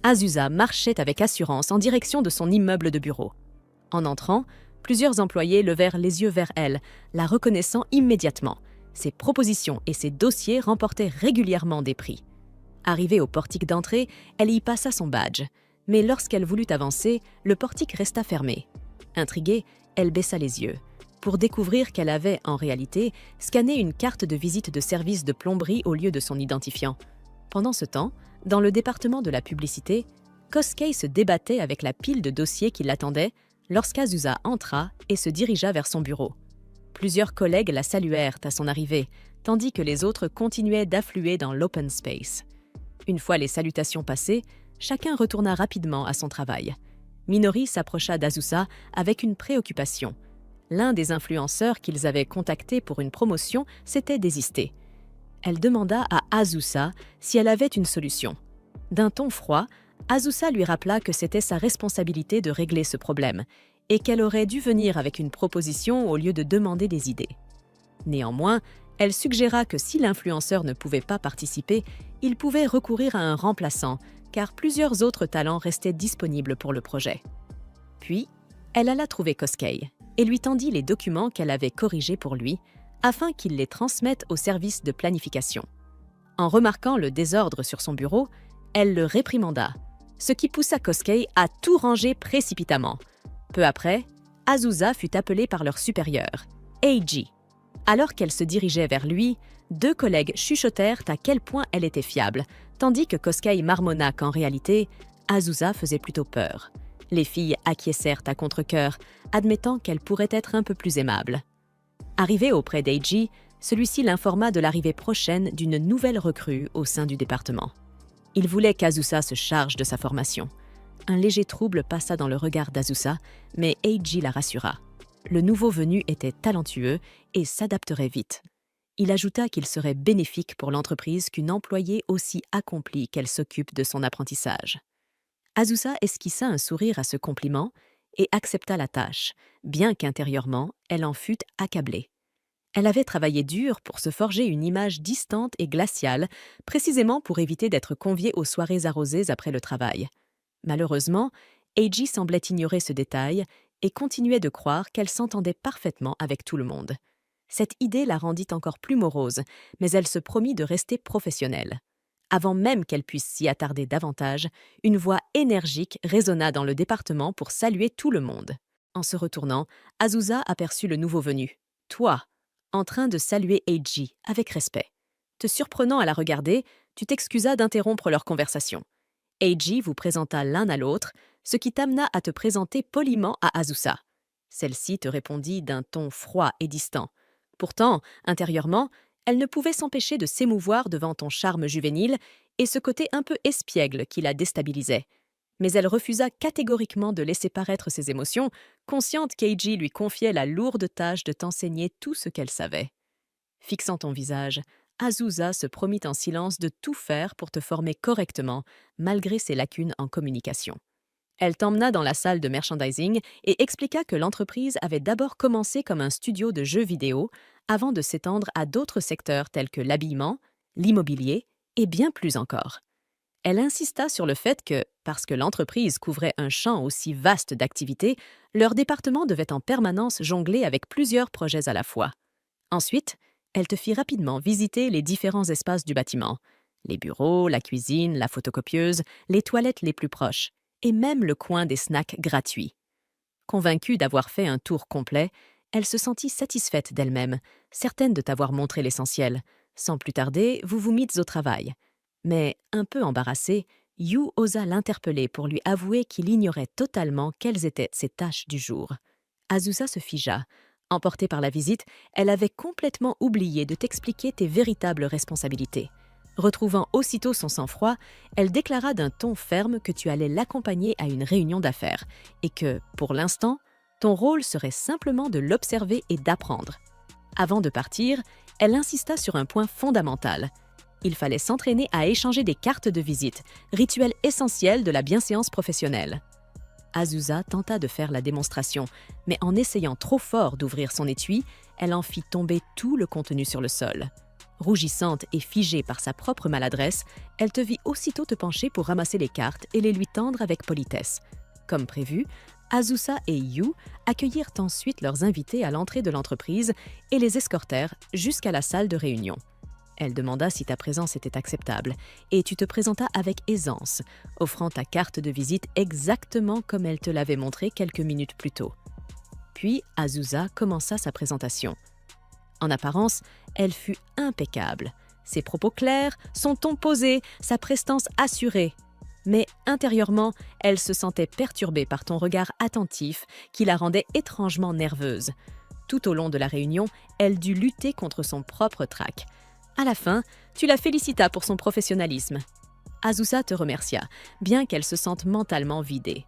Azusa marchait avec assurance en direction de son immeuble de bureau. En entrant, plusieurs employés levèrent les yeux vers elle, la reconnaissant immédiatement. Ses propositions et ses dossiers remportaient régulièrement des prix. Arrivée au portique d'entrée, elle y passa son badge. Mais lorsqu'elle voulut avancer, le portique resta fermé. Intriguée, elle baissa les yeux, pour découvrir qu'elle avait, en réalité, scanné une carte de visite de service de plomberie au lieu de son identifiant. Pendant ce temps, dans le département de la publicité, Koskei se débattait avec la pile de dossiers qui l'attendait lorsqu'Azusa entra et se dirigea vers son bureau. Plusieurs collègues la saluèrent à son arrivée, tandis que les autres continuaient d'affluer dans l'open space. Une fois les salutations passées, chacun retourna rapidement à son travail. Minori s'approcha d'Azusa avec une préoccupation. L'un des influenceurs qu'ils avaient contacté pour une promotion s'était désisté. Elle demanda à Azusa si elle avait une solution. D'un ton froid, Azusa lui rappela que c'était sa responsabilité de régler ce problème et qu'elle aurait dû venir avec une proposition au lieu de demander des idées. Néanmoins, elle suggéra que si l'influenceur ne pouvait pas participer, il pouvait recourir à un remplaçant, car plusieurs autres talents restaient disponibles pour le projet. Puis, elle alla trouver Koskei et lui tendit les documents qu'elle avait corrigés pour lui, afin qu'il les transmette au service de planification. En remarquant le désordre sur son bureau, elle le réprimanda, ce qui poussa Koskei à tout ranger précipitamment. Peu après, Azusa fut appelée par leur supérieur, Eiji. Alors qu'elle se dirigeait vers lui, deux collègues chuchotèrent à quel point elle était fiable, tandis que Koskei marmonna qu'en réalité, Azusa faisait plutôt peur. Les filles acquiescèrent à contre-cœur, admettant qu'elle pourrait être un peu plus aimable. Arrivée auprès d'Eiji, celui-ci l'informa de l'arrivée prochaine d'une nouvelle recrue au sein du département. Il voulait qu'Azusa se charge de sa formation. Un léger trouble passa dans le regard d'Azusa, mais Eiji la rassura. Le nouveau venu était talentueux et s'adapterait vite. Il ajouta qu'il serait bénéfique pour l'entreprise qu'une employée aussi accomplie qu'elle s'occupe de son apprentissage. Azusa esquissa un sourire à ce compliment et accepta la tâche, bien qu'intérieurement, elle en fût accablée. Elle avait travaillé dur pour se forger une image distante et glaciale, précisément pour éviter d'être conviée aux soirées arrosées après le travail. Malheureusement, Eiji semblait ignorer ce détail et continuait de croire qu'elle s'entendait parfaitement avec tout le monde. Cette idée la rendit encore plus morose, mais elle se promit de rester professionnelle. Avant même qu'elle puisse s'y attarder davantage, une voix énergique résonna dans le département pour saluer tout le monde. En se retournant, Azusa aperçut le nouveau venu, toi, en train de saluer Eiji avec respect. Te surprenant à la regarder, tu t'excusas d'interrompre leur conversation. Eiji vous présenta l'un à l'autre, ce qui t'amena à te présenter poliment à Azusa. Celle-ci te répondit d'un ton froid et distant. Pourtant, intérieurement, elle ne pouvait s'empêcher de s'émouvoir devant ton charme juvénile et ce côté un peu espiègle qui la déstabilisait. Mais elle refusa catégoriquement de laisser paraître ses émotions, consciente qu'Eiji lui confiait la lourde tâche de t'enseigner tout ce qu'elle savait. Fixant ton visage, Azusa se promit en silence de tout faire pour te former correctement, malgré ses lacunes en communication. Elle t'emmena dans la salle de merchandising et expliqua que l'entreprise avait d'abord commencé comme un studio de jeux vidéo avant de s'étendre à d'autres secteurs tels que l'habillement, l'immobilier et bien plus encore. Elle insista sur le fait que, parce que l'entreprise couvrait un champ aussi vaste d'activités, leur département devait en permanence jongler avec plusieurs projets à la fois. Ensuite, elle te fit rapidement visiter les différents espaces du bâtiment, les bureaux, la cuisine, la photocopieuse, les toilettes les plus proches, et même le coin des snacks gratuits. Convaincue d'avoir fait un tour complet, elle se sentit satisfaite d'elle-même, certaine de t'avoir montré l'essentiel. Sans plus tarder, vous vous mîtes au travail. Mais, un peu embarrassée, Yu osa l'interpeller pour lui avouer qu'il ignorait totalement quelles étaient ses tâches du jour. Azusa se figea. Emportée par la visite, elle avait complètement oublié de t'expliquer tes véritables responsabilités. Retrouvant aussitôt son sang-froid, elle déclara d'un ton ferme que tu allais l'accompagner à une réunion d'affaires et que, pour l'instant, ton rôle serait simplement de l'observer et d'apprendre. Avant de partir, elle insista sur un point fondamental. Il fallait s'entraîner à échanger des cartes de visite, rituel essentiel de la bienséance professionnelle. Azusa tenta de faire la démonstration, mais en essayant trop fort d'ouvrir son étui, elle en fit tomber tout le contenu sur le sol. Rougissante et figée par sa propre maladresse, elle te vit aussitôt te pencher pour ramasser les cartes et les lui tendre avec politesse. Comme prévu, Azusa et Yu accueillirent ensuite leurs invités à l'entrée de l'entreprise et les escortèrent jusqu'à la salle de réunion. Elle demanda si ta présence était acceptable et tu te présentas avec aisance, offrant ta carte de visite exactement comme elle te l'avait montré quelques minutes plus tôt. Puis Azusa commença sa présentation. En apparence, elle fut impeccable. Ses propos clairs, son ton posé, sa prestance assurée. Mais intérieurement, elle se sentait perturbée par ton regard attentif qui la rendait étrangement nerveuse. Tout au long de la réunion, elle dut lutter contre son propre trac. À la fin, tu la félicitas pour son professionnalisme. Azusa te remercia, bien qu'elle se sente mentalement vidée.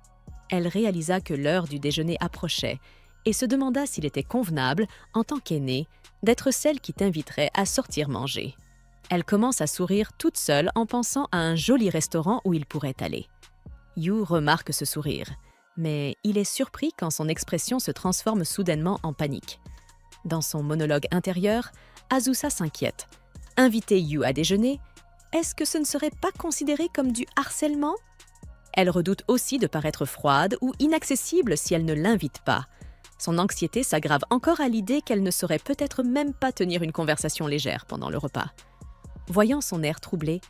Elle réalisa que l'heure du déjeuner approchait et se demanda s'il était convenable, en tant qu'aînée, d'être celle qui t'inviterait à sortir manger. Elle commence à sourire toute seule en pensant à un joli restaurant où il pourrait aller. Yu remarque ce sourire, mais il est surpris quand son expression se transforme soudainement en panique. Dans son monologue intérieur, Azusa s'inquiète. Inviter Yu à déjeuner, est-ce que ce ne serait pas considéré comme du harcèlement? Elle redoute aussi de paraître froide ou inaccessible si elle ne l'invite pas. Son anxiété s'aggrave encore à l'idée qu'elle ne saurait peut-être même pas tenir une conversation légère pendant le repas. Voyant son air troublé,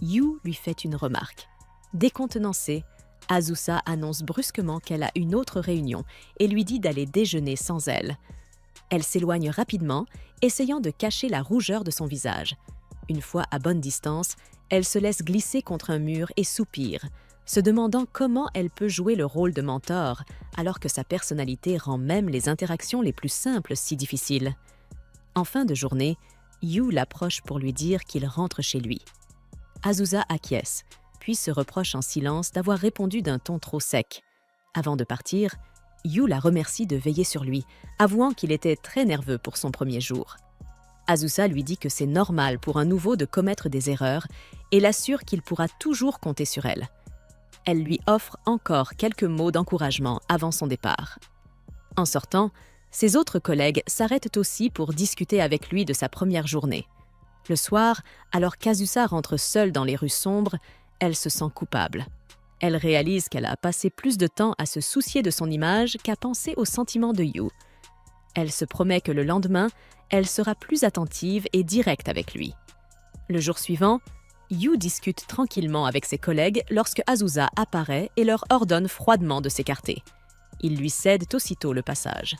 Yu lui fait une remarque. Décontenancée, Azusa annonce brusquement qu'elle a une autre réunion et lui dit d'aller déjeuner sans elle. Elle s'éloigne rapidement, essayant de cacher la rougeur de son visage. Une fois à bonne distance, elle se laisse glisser contre un mur et soupire, se demandant comment elle peut jouer le rôle de mentor, alors que sa personnalité rend même les interactions les plus simples si difficiles. En fin de journée, Yu l'approche pour lui dire qu'il rentre chez lui. Azusa acquiesce, puis se reproche en silence d'avoir répondu d'un ton trop sec. Avant de partir, Yu la remercie de veiller sur lui, avouant qu'il était très nerveux pour son premier jour. Azusa lui dit que c'est normal pour un nouveau de commettre des erreurs et l'assure qu'il pourra toujours compter sur elle. Elle lui offre encore quelques mots d'encouragement avant son départ. En sortant, ses autres collègues s'arrêtent aussi pour discuter avec lui de sa première journée. Le soir, alors qu'Azusa rentre seule dans les rues sombres, elle se sent coupable. Elle réalise qu'elle a passé plus de temps à se soucier de son image qu'à penser aux sentiments de Yu. Elle se promet que le lendemain, elle sera plus attentive et directe avec lui. Le jour suivant, Yu discute tranquillement avec ses collègues lorsque Azusa apparaît et leur ordonne froidement de s'écarter. Ils lui cèdent aussitôt le passage.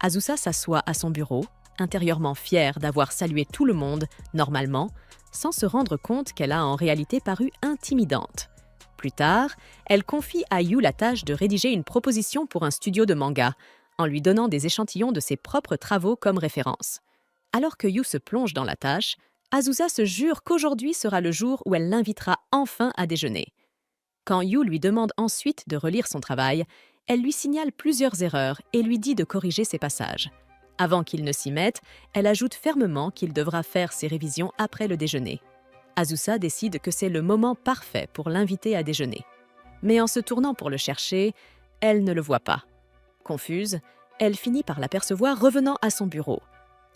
Azusa s'assoit à son bureau, intérieurement fière d'avoir salué tout le monde, normalement, sans se rendre compte qu'elle a en réalité paru intimidante. Plus tard, elle confie à Yu la tâche de rédiger une proposition pour un studio de manga, en lui donnant des échantillons de ses propres travaux comme référence. Alors que Yu se plonge dans la tâche, Azusa se jure qu'aujourd'hui sera le jour où elle l'invitera enfin à déjeuner. Quand Yu lui demande ensuite de relire son travail, elle lui signale plusieurs erreurs et lui dit de corriger ses passages. Avant qu'il ne s'y mette, elle ajoute fermement qu'il devra faire ses révisions après le déjeuner. Azusa décide que c'est le moment parfait pour l'inviter à déjeuner. Mais en se tournant pour le chercher, elle ne le voit pas. Confuse, elle finit par l'apercevoir revenant à son bureau,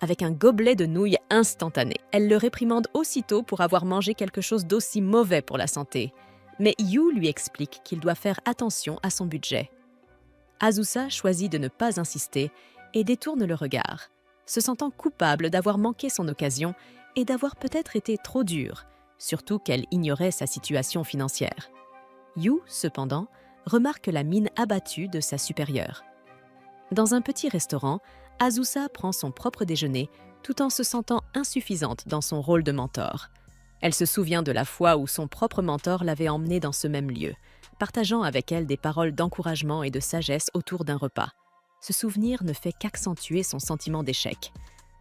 avec un gobelet de nouilles instantané. Elle le réprimande aussitôt pour avoir mangé quelque chose d'aussi mauvais pour la santé. Mais Yu lui explique qu'il doit faire attention à son budget. Azusa choisit de ne pas insister et détourne le regard, se sentant coupable d'avoir manqué son occasion et d'avoir peut-être été trop dure, surtout qu'elle ignorait sa situation financière. Yu, cependant, remarque la mine abattue de sa supérieure. Dans un petit restaurant, Azusa prend son propre déjeuner tout en se sentant insuffisante dans son rôle de mentor. Elle se souvient de la fois où son propre mentor l'avait emmenée dans ce même lieu, partageant avec elle des paroles d'encouragement et de sagesse autour d'un repas. Ce souvenir ne fait qu'accentuer son sentiment d'échec.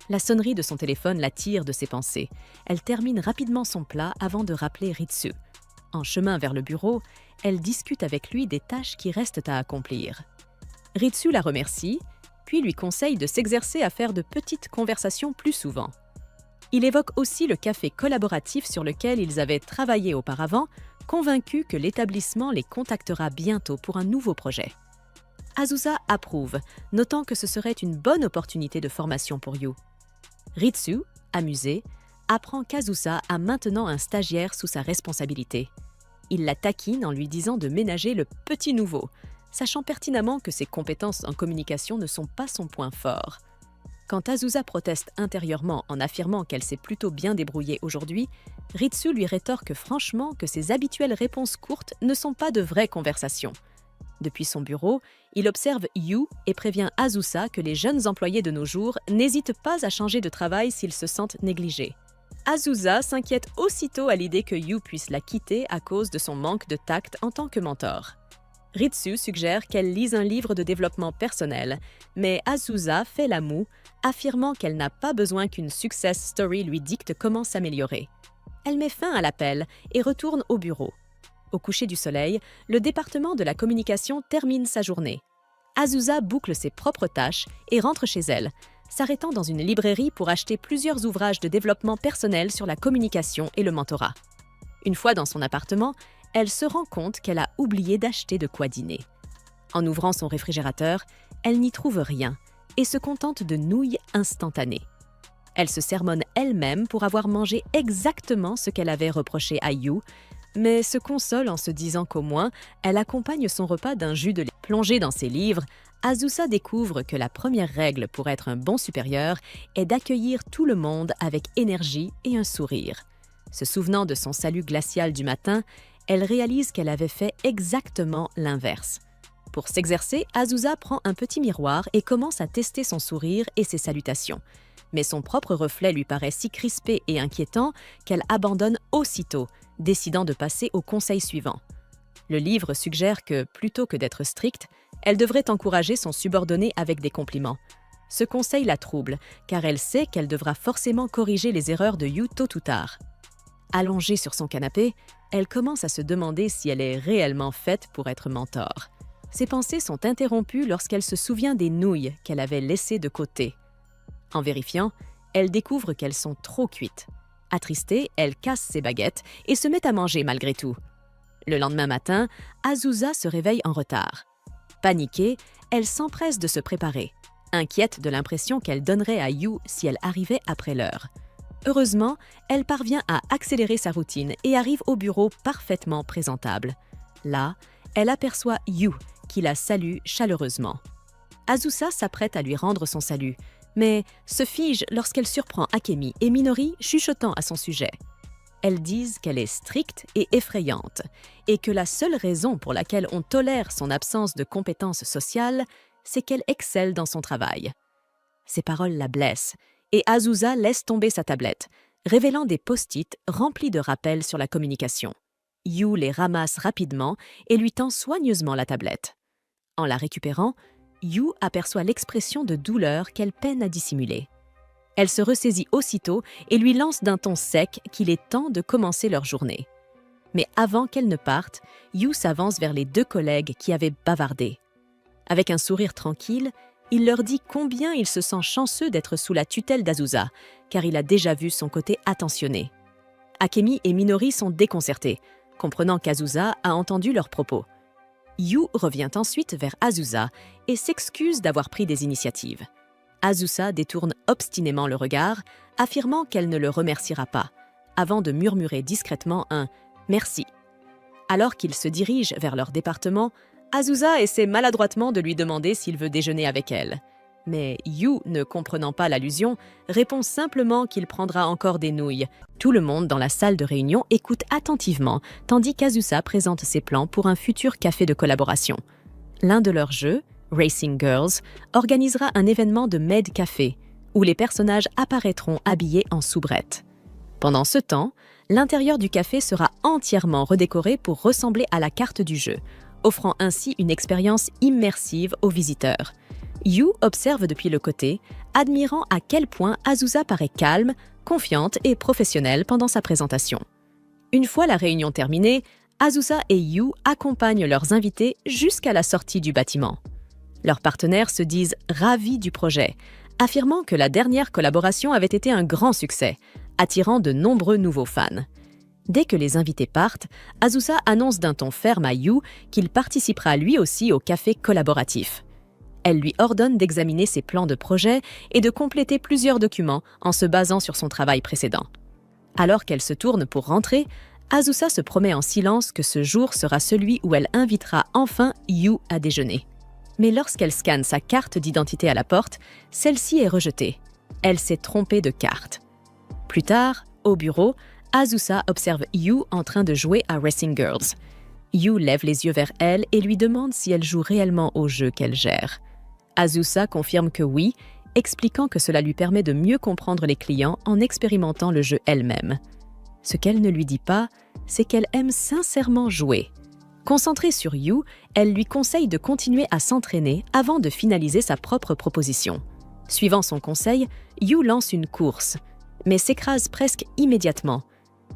La sonnerie de son téléphone la tire de ses pensées. Elle termine rapidement son plat avant de rappeler Ritsu. En chemin vers le bureau, elle discute avec lui des tâches qui restent à accomplir. Ritsu la remercie, puis lui conseille de s'exercer à faire de petites conversations plus souvent. Il évoque aussi le café collaboratif sur lequel ils avaient travaillé auparavant, convaincu que l'établissement les contactera bientôt pour un nouveau projet. Azusa approuve, notant que ce serait une bonne opportunité de formation pour Yu. Ritsu, amusée, apprend qu'Azusa a maintenant un stagiaire sous sa responsabilité. Il la taquine en lui disant de ménager le petit nouveau, sachant pertinemment que ses compétences en communication ne sont pas son point fort. Quand Azusa proteste intérieurement en affirmant qu'elle s'est plutôt bien débrouillée aujourd'hui, Ritsu lui rétorque franchement que ses habituelles réponses courtes ne sont pas de vraies conversations. Depuis son bureau, il observe Yu et prévient Azusa que les jeunes employés de nos jours n'hésitent pas à changer de travail s'ils se sentent négligés. Azusa s'inquiète aussitôt à l'idée que Yu puisse la quitter à cause de son manque de tact en tant que mentor. Ritsu suggère qu'elle lise un livre de développement personnel, mais Azusa fait la moue, affirmant qu'elle n'a pas besoin qu'une success story lui dicte comment s'améliorer. Elle met fin à l'appel et retourne au bureau. Au coucher du soleil, le département de la communication termine sa journée. Azusa boucle ses propres tâches et rentre chez elle, s'arrêtant dans une librairie pour acheter plusieurs ouvrages de développement personnel sur la communication et le mentorat. Une fois dans son appartement, elle se rend compte qu'elle a oublié d'acheter de quoi dîner. En ouvrant son réfrigérateur, elle n'y trouve rien et se contente de nouilles instantanées. Elle se sermonne elle-même pour avoir mangé exactement ce qu'elle avait reproché à Yu, mais se console en se disant qu'au moins, elle accompagne son repas d'un jus de lait. Plongée dans ses livres, Azusa découvre que la première règle pour être un bon supérieur est d'accueillir tout le monde avec énergie et un sourire. Se souvenant de son salut glacial du matin, elle réalise qu'elle avait fait exactement l'inverse. Pour s'exercer, Azusa prend un petit miroir et commence à tester son sourire et ses salutations. Mais son propre reflet lui paraît si crispé et inquiétant qu'elle abandonne aussitôt, décidant de passer au conseil suivant. Le livre suggère que, plutôt que d'être stricte, elle devrait encourager son subordonné avec des compliments. Ce conseil la trouble, car elle sait qu'elle devra forcément corriger les erreurs de Yu tôt ou tard. Allongée sur son canapé, elle commence à se demander si elle est réellement faite pour être mentor. Ses pensées sont interrompues lorsqu'elle se souvient des nouilles qu'elle avait laissées de côté. En vérifiant, elle découvre qu'elles sont trop cuites. Attristée, elle casse ses baguettes et se met à manger malgré tout. Le lendemain matin, Azusa se réveille en retard. Paniquée, elle s'empresse de se préparer, inquiète de l'impression qu'elle donnerait à Yu si elle arrivait après l'heure. Heureusement, elle parvient à accélérer sa routine et arrive au bureau parfaitement présentable. Là, elle aperçoit Yu, qui la salue chaleureusement. Azusa s'apprête à lui rendre son salut, mais se fige lorsqu'elle surprend Akemi et Minori chuchotant à son sujet. Elles disent qu'elle est stricte et effrayante, et que la seule raison pour laquelle on tolère son absence de compétences sociales, c'est qu'elle excelle dans son travail. Ces paroles la blessent, et Azusa laisse tomber sa tablette, révélant des post-it remplis de rappels sur la communication. Yu les ramasse rapidement et lui tend soigneusement la tablette. En la récupérant, Yu aperçoit l'expression de douleur qu'elle peine à dissimuler. Elle se ressaisit aussitôt et lui lance d'un ton sec qu'il est temps de commencer leur journée. Mais avant qu'elle ne parte, Yu s'avance vers les deux collègues qui avaient bavardé. Avec un sourire tranquille, il leur dit combien il se sent chanceux d'être sous la tutelle d'Azusa, car il a déjà vu son côté attentionné. Akemi et Minori sont déconcertés, comprenant qu'Azusa a entendu leurs propos. Yu revient ensuite vers Azusa et s'excuse d'avoir pris des initiatives. Azusa détourne obstinément le regard, affirmant qu'elle ne le remerciera pas, avant de murmurer discrètement un « merci ». Alors qu'ils se dirigent vers leur département, Azusa essaie maladroitement de lui demander s'il veut déjeuner avec elle. Mais Yu, ne comprenant pas l'allusion, répond simplement qu'il prendra encore des nouilles. Tout le monde dans la salle de réunion écoute attentivement, tandis qu'Azusa présente ses plans pour un futur café de collaboration. L'un de leurs jeux, Racing Girls, organisera un événement de Med Café, où les personnages apparaîtront habillés en soubrette. Pendant ce temps, l'intérieur du café sera entièrement redécoré pour ressembler à la carte du jeu, offrant ainsi une expérience immersive aux visiteurs. Yu observe depuis le côté, admirant à quel point Azusa paraît calme, confiante et professionnelle pendant sa présentation. Une fois la réunion terminée, Azusa et Yu accompagnent leurs invités jusqu'à la sortie du bâtiment. Leurs partenaires se disent ravis du projet, affirmant que la dernière collaboration avait été un grand succès, attirant de nombreux nouveaux fans. Dès que les invités partent, Azusa annonce d'un ton ferme à Yu qu'il participera lui aussi au café collaboratif. Elle lui ordonne d'examiner ses plans de projet et de compléter plusieurs documents en se basant sur son travail précédent. Alors qu'elle se tourne pour rentrer, Azusa se promet en silence que ce jour sera celui où elle invitera enfin Yu à déjeuner. Mais lorsqu'elle scanne sa carte d'identité à la porte, celle-ci est rejetée. Elle s'est trompée de carte. Plus tard, au bureau, Azusa observe Yu en train de jouer à Racing Girls. Yu lève les yeux vers elle et lui demande si elle joue réellement au jeu qu'elle gère. Azusa confirme que oui, expliquant que cela lui permet de mieux comprendre les clients en expérimentant le jeu elle-même. Ce qu'elle ne lui dit pas, c'est qu'elle aime sincèrement jouer. Concentrée sur Yu, elle lui conseille de continuer à s'entraîner avant de finaliser sa propre proposition. Suivant son conseil, Yu lance une course, mais s'écrase presque immédiatement.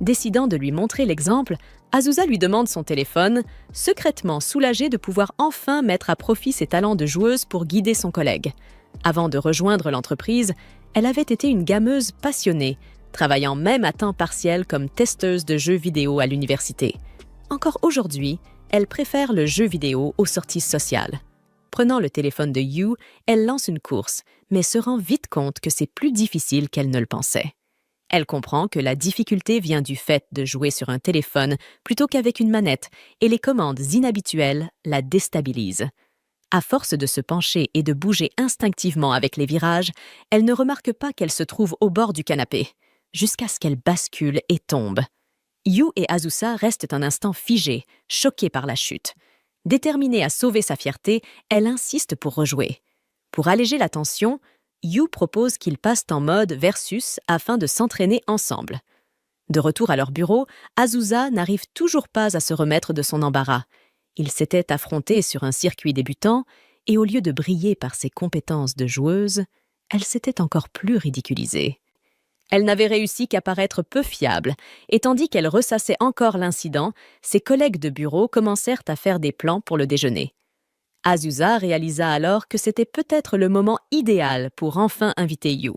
Décidant de lui montrer l'exemple, Azusa lui demande son téléphone, secrètement soulagée de pouvoir enfin mettre à profit ses talents de joueuse pour guider son collègue. Avant de rejoindre l'entreprise, elle avait été une gameuse passionnée, travaillant même à temps partiel comme testeuse de jeux vidéo à l'université. Encore aujourd'hui, elle préfère le jeu vidéo aux sorties sociales. Prenant le téléphone de Yu, elle lance une course, mais se rend vite compte que c'est plus difficile qu'elle ne le pensait. Elle comprend que la difficulté vient du fait de jouer sur un téléphone plutôt qu'avec une manette, et les commandes inhabituelles la déstabilisent. À force de se pencher et de bouger instinctivement avec les virages, elle ne remarque pas qu'elle se trouve au bord du canapé, jusqu'à ce qu'elle bascule et tombe. Yu et Azusa restent un instant figés, choqués par la chute. Déterminée à sauver sa fierté, elle insiste pour rejouer. Pour alléger la tension, Yu propose qu'ils passent en mode versus afin de s'entraîner ensemble. De retour à leur bureau, Azusa n'arrive toujours pas à se remettre de son embarras. Ils s'étaient affrontés sur un circuit débutant, et au lieu de briller par ses compétences de joueuse, elle s'était encore plus ridiculisée. Elle n'avait réussi qu'à paraître peu fiable, et tandis qu'elle ressassait encore l'incident, ses collègues de bureau commencèrent à faire des plans pour le déjeuner. Azusa réalisa alors que c'était peut-être le moment idéal pour enfin inviter Yu.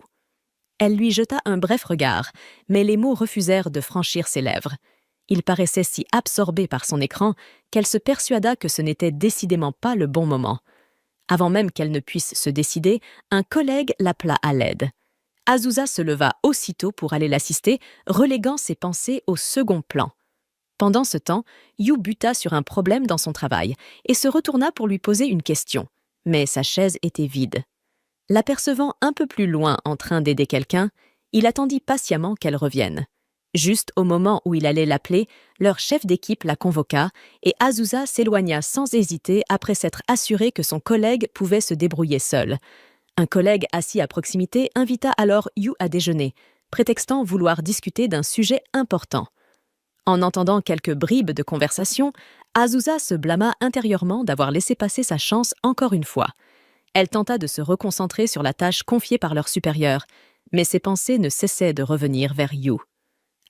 Elle lui jeta un bref regard, mais les mots refusèrent de franchir ses lèvres. Il paraissait si absorbé par son écran qu'elle se persuada que ce n'était décidément pas le bon moment. Avant même qu'elle ne puisse se décider, un collègue l'appela à l'aide. Azusa se leva aussitôt pour aller l'assister, reléguant ses pensées au second plan. Pendant ce temps, Yu buta sur un problème dans son travail et se retourna pour lui poser une question, mais sa chaise était vide. L'apercevant un peu plus loin en train d'aider quelqu'un, il attendit patiemment qu'elle revienne. Juste au moment où il allait l'appeler, leur chef d'équipe la convoqua et Azusa s'éloigna sans hésiter après s'être assuré que son collègue pouvait se débrouiller seul. Un collègue assis à proximité invita alors Yu à déjeuner, prétextant vouloir discuter d'un sujet important. En entendant quelques bribes de conversation, Azusa se blâma intérieurement d'avoir laissé passer sa chance encore une fois. Elle tenta de se reconcentrer sur la tâche confiée par leur supérieur, mais ses pensées ne cessaient de revenir vers Yu.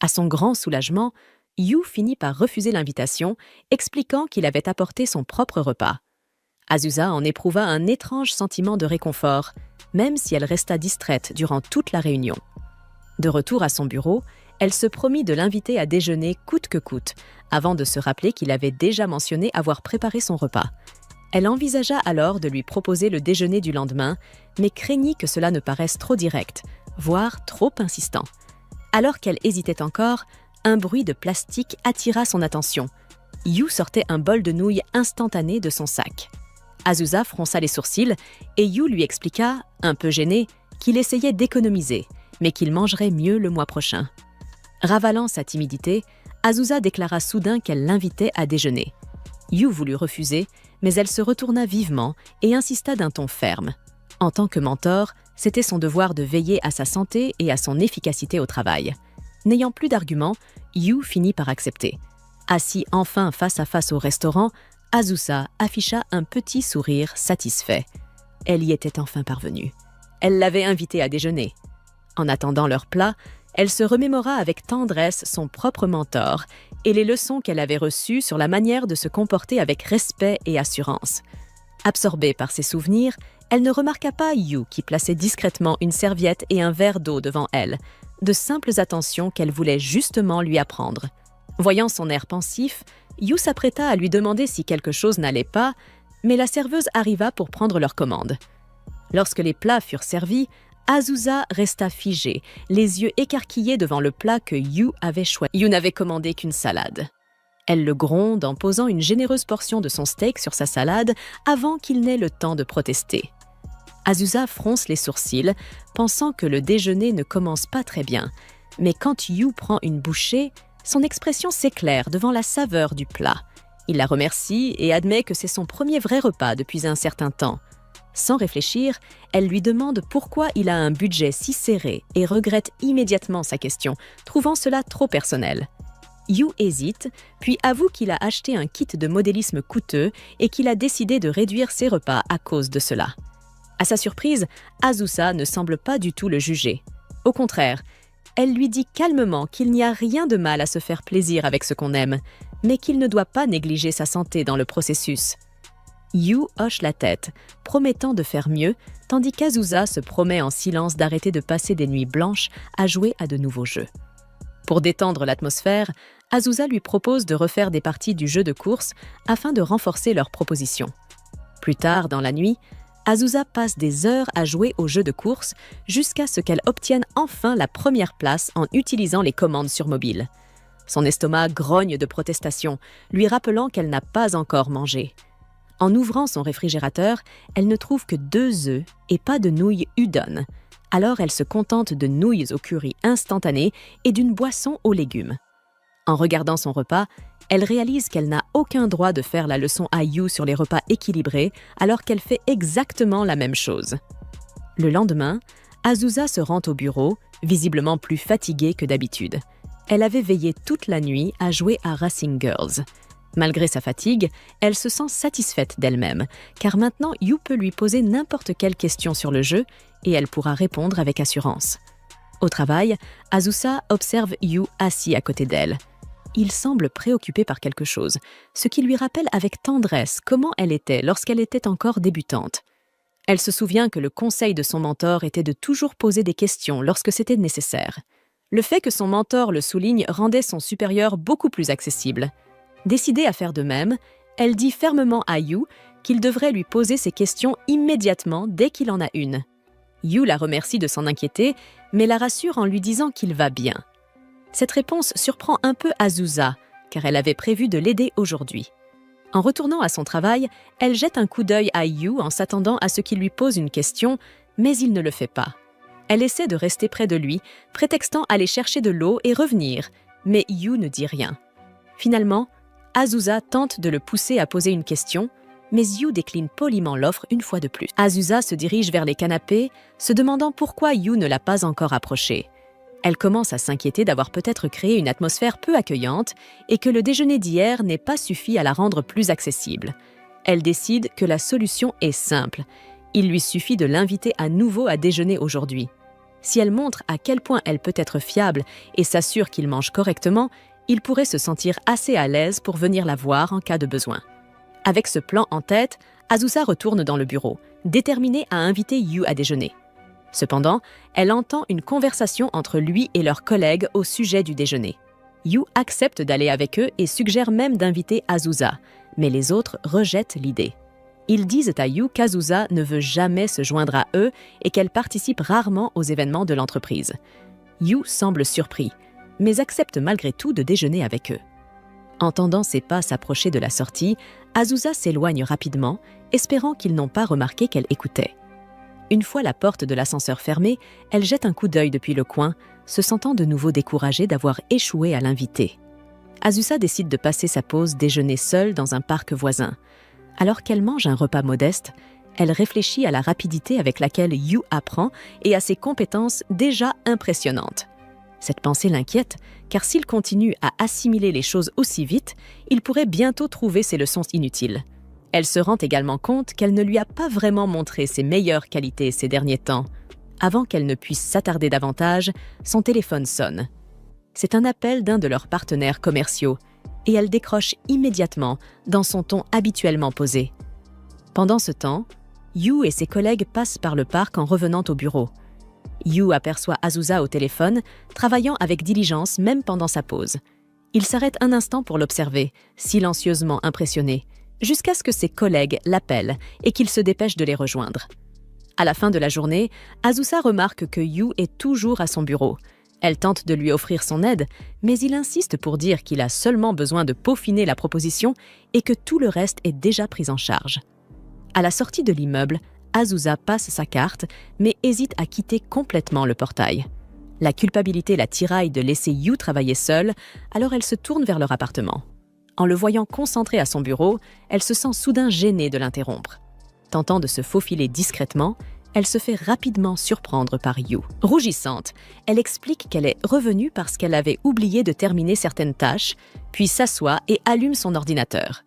À son grand soulagement, Yu finit par refuser l'invitation, expliquant qu'il avait apporté son propre repas. Azusa en éprouva un étrange sentiment de réconfort, même si elle resta distraite durant toute la réunion. De retour à son bureau, elle se promit de l'inviter à déjeuner coûte que coûte, avant de se rappeler qu'il avait déjà mentionné avoir préparé son repas. Elle envisagea alors de lui proposer le déjeuner du lendemain, mais craignit que cela ne paraisse trop direct, voire trop insistant. Alors qu'elle hésitait encore, un bruit de plastique attira son attention. Yu sortait un bol de nouilles instantané de son sac. Azusa fronça les sourcils et Yu lui expliqua, un peu gêné, qu'il essayait d'économiser, mais qu'il mangerait mieux le mois prochain. Ravalant sa timidité, Azusa déclara soudain qu'elle l'invitait à déjeuner. Yu voulut refuser, mais elle se retourna vivement et insista d'un ton ferme. En tant que mentor, c'était son devoir de veiller à sa santé et à son efficacité au travail. N'ayant plus d'arguments, Yu finit par accepter. Assis enfin face à face au restaurant, Azusa afficha un petit sourire satisfait. Elle y était enfin parvenue. Elle l'avait invité à déjeuner. En attendant leur plat, elle se remémora avec tendresse son propre mentor et les leçons qu'elle avait reçues sur la manière de se comporter avec respect et assurance. Absorbée par ses souvenirs, elle ne remarqua pas Yu qui plaçait discrètement une serviette et un verre d'eau devant elle, de simples attentions qu'elle voulait justement lui apprendre. Voyant son air pensif, Yu s'apprêta à lui demander si quelque chose n'allait pas, mais la serveuse arriva pour prendre leur commande. Lorsque les plats furent servis, Azusa resta figée, les yeux écarquillés devant le plat que Yu avait choisi. Yu n'avait commandé qu'une salade. Elle le gronde en posant une généreuse portion de son steak sur sa salade avant qu'il n'ait le temps de protester. Azusa fronce les sourcils, pensant que le déjeuner ne commence pas très bien. Mais quand Yu prend une bouchée, son expression s'éclaire devant la saveur du plat. Il la remercie et admet que c'est son premier vrai repas depuis un certain temps. Sans réfléchir, elle lui demande pourquoi il a un budget si serré et regrette immédiatement sa question, trouvant cela trop personnel. Yu hésite, puis avoue qu'il a acheté un kit de modélisme coûteux et qu'il a décidé de réduire ses repas à cause de cela. À sa surprise, Azusa ne semble pas du tout le juger. Au contraire, elle lui dit calmement qu'il n'y a rien de mal à se faire plaisir avec ce qu'on aime, mais qu'il ne doit pas négliger sa santé dans le processus. Yu hoche la tête, promettant de faire mieux, tandis qu'Azusa se promet en silence d'arrêter de passer des nuits blanches à jouer à de nouveaux jeux. Pour détendre l'atmosphère, Azusa lui propose de refaire des parties du jeu de course afin de renforcer leur proposition. Plus tard dans la nuit, Azusa passe des heures à jouer au jeu de course jusqu'à ce qu'elle obtienne enfin la première place en utilisant les commandes sur mobile. Son estomac grogne de protestation, lui rappelant qu'elle n'a pas encore mangé. En ouvrant son réfrigérateur, elle ne trouve que 2 œufs et pas de nouilles udon. Alors elle se contente de nouilles au curry instantané et d'une boisson aux légumes. En regardant son repas, elle réalise qu'elle n'a aucun droit de faire la leçon à Yu sur les repas équilibrés alors qu'elle fait exactement la même chose. Le lendemain, Azusa se rend au bureau, visiblement plus fatiguée que d'habitude. Elle avait veillé toute la nuit à jouer à Racing Girls. Malgré sa fatigue, elle se sent satisfaite d'elle-même, car maintenant Yu peut lui poser n'importe quelle question sur le jeu et elle pourra répondre avec assurance. Au travail, Azusa observe Yu assis à côté d'elle. Il semble préoccupé par quelque chose, ce qui lui rappelle avec tendresse comment elle était lorsqu'elle était encore débutante. Elle se souvient que le conseil de son mentor était de toujours poser des questions lorsque c'était nécessaire. Le fait que son mentor le souligne rendait son supérieur beaucoup plus accessible. Décidée à faire de même, elle dit fermement à Yu qu'il devrait lui poser ses questions immédiatement dès qu'il en a une. Yu la remercie de s'en inquiéter, mais la rassure en lui disant qu'il va bien. Cette réponse surprend un peu Azusa, car elle avait prévu de l'aider aujourd'hui. En retournant à son travail, elle jette un coup d'œil à Yu en s'attendant à ce qu'il lui pose une question, mais il ne le fait pas. Elle essaie de rester près de lui, prétextant aller chercher de l'eau et revenir, mais Yu ne dit rien. Finalement, Azusa tente de le pousser à poser une question, mais Yu décline poliment l'offre une fois de plus. Azusa se dirige vers les canapés, se demandant pourquoi Yu ne l'a pas encore approché. Elle commence à s'inquiéter d'avoir peut-être créé une atmosphère peu accueillante et que le déjeuner d'hier n'ait pas suffi à la rendre plus accessible. Elle décide que la solution est simple. Il lui suffit de l'inviter à nouveau à déjeuner aujourd'hui. Si elle montre à quel point elle peut être fiable et s'assure qu'il mange correctement, il pourrait se sentir assez à l'aise pour venir la voir en cas de besoin. Avec ce plan en tête, Azusa retourne dans le bureau, déterminée à inviter Yu à déjeuner. Cependant, elle entend une conversation entre lui et leurs collègues au sujet du déjeuner. Yu accepte d'aller avec eux et suggère même d'inviter Azusa, mais les autres rejettent l'idée. Ils disent à Yu qu'Azusa ne veut jamais se joindre à eux et qu'elle participe rarement aux événements de l'entreprise. Yu semble surpris, mais accepte malgré tout de déjeuner avec eux. Entendant ses pas s'approcher de la sortie, Azusa s'éloigne rapidement, espérant qu'ils n'ont pas remarqué qu'elle écoutait. Une fois la porte de l'ascenseur fermée, elle jette un coup d'œil depuis le coin, se sentant de nouveau découragée d'avoir échoué à l'inviter. Azusa décide de passer sa pause déjeuner seule dans un parc voisin. Alors qu'elle mange un repas modeste, elle réfléchit à la rapidité avec laquelle Yu apprend et à ses compétences déjà impressionnantes. Cette pensée l'inquiète, car s'il continue à assimiler les choses aussi vite, il pourrait bientôt trouver ses leçons inutiles. Elle se rend également compte qu'elle ne lui a pas vraiment montré ses meilleures qualités ces derniers temps. Avant qu'elle ne puisse s'attarder davantage, son téléphone sonne. C'est un appel d'un de leurs partenaires commerciaux, et elle décroche immédiatement dans son ton habituellement posé. Pendant ce temps, Yu et ses collègues passent par le parc en revenant au bureau. Yu aperçoit Azusa au téléphone, travaillant avec diligence même pendant sa pause. Il s'arrête un instant pour l'observer, silencieusement impressionné, jusqu'à ce que ses collègues l'appellent et qu'il se dépêche de les rejoindre. À la fin de la journée, Azusa remarque que Yu est toujours à son bureau. Elle tente de lui offrir son aide, mais il insiste pour dire qu'il a seulement besoin de peaufiner la proposition et que tout le reste est déjà pris en charge. À la sortie de l'immeuble, Azusa passe sa carte, mais hésite à quitter complètement le portail. La culpabilité la tiraille de laisser Yu travailler seule, alors elle se tourne vers leur appartement. En le voyant concentré à son bureau, elle se sent soudain gênée de l'interrompre. Tentant de se faufiler discrètement, elle se fait rapidement surprendre par Yu. Rougissante, elle explique qu'elle est revenue parce qu'elle avait oublié de terminer certaines tâches, puis s'assoit et allume son ordinateur.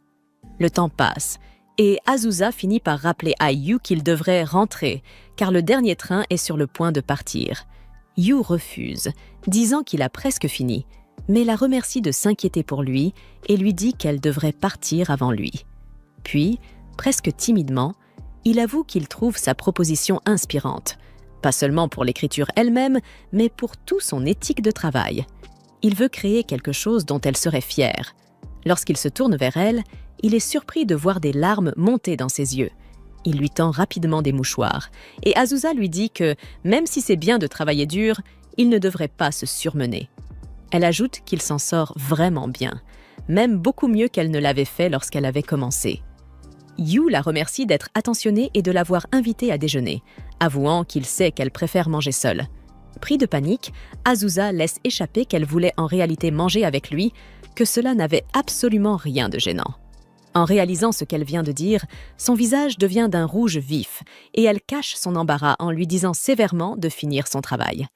Le temps passe, et Azusa finit par rappeler à Yu qu'il devrait rentrer, car le dernier train est sur le point de partir. Yu refuse, disant qu'il a presque fini, mais la remercie de s'inquiéter pour lui et lui dit qu'elle devrait partir avant lui. Puis, presque timidement, il avoue qu'il trouve sa proposition inspirante, pas seulement pour l'écriture elle-même, mais pour tout son éthique de travail. Il veut créer quelque chose dont elle serait fière. Lorsqu'il se tourne vers elle, il est surpris de voir des larmes monter dans ses yeux. Il lui tend rapidement des mouchoirs, et Azusa lui dit que, même si c'est bien de travailler dur, il ne devrait pas se surmener. Elle ajoute qu'il s'en sort vraiment bien, même beaucoup mieux qu'elle ne l'avait fait lorsqu'elle avait commencé. Yu la remercie d'être attentionnée et de l'avoir invitée à déjeuner, avouant qu'il sait qu'elle préfère manger seule. Pris de panique, Azusa laisse échapper qu'elle voulait en réalité manger avec lui, que cela n'avait absolument rien de gênant. En réalisant ce qu'elle vient de dire, son visage devient d'un rouge vif et elle cache son embarras en lui disant sévèrement de finir son travail.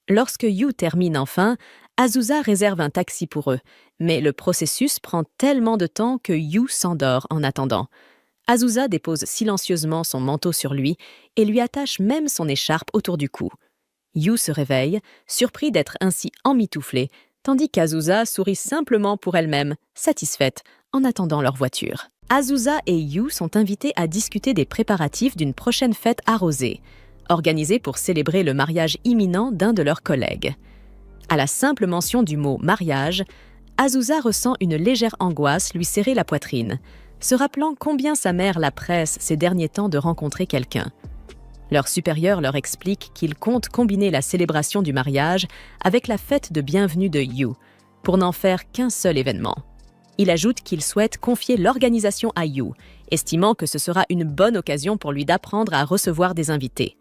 Lorsque Yu termine enfin, Azusa réserve un taxi pour eux, mais le processus prend tellement de temps que Yu s'endort en attendant. Azusa dépose silencieusement son manteau sur lui et lui attache même son écharpe autour du cou. Yu se réveille, surpris d'être ainsi emmitouflé, tandis qu'Azusa sourit simplement pour elle-même, satisfaite, en attendant leur voiture. Azusa et Yu sont invités à discuter des préparatifs d'une prochaine fête arrosée, organisée pour célébrer le mariage imminent d'un de leurs collègues. À la simple mention du mot « mariage », Azusa ressent une légère angoisse lui serrer la poitrine, se rappelant combien sa mère la presse ces derniers temps de rencontrer quelqu'un. Leur supérieur leur explique qu'ils comptent combiner la célébration du mariage avec la fête de bienvenue de Yu, pour n'en faire qu'un seul événement. Il ajoute qu'il souhaite confier l'organisation à Yu, estimant que ce sera une bonne occasion pour lui d'apprendre à recevoir des invités.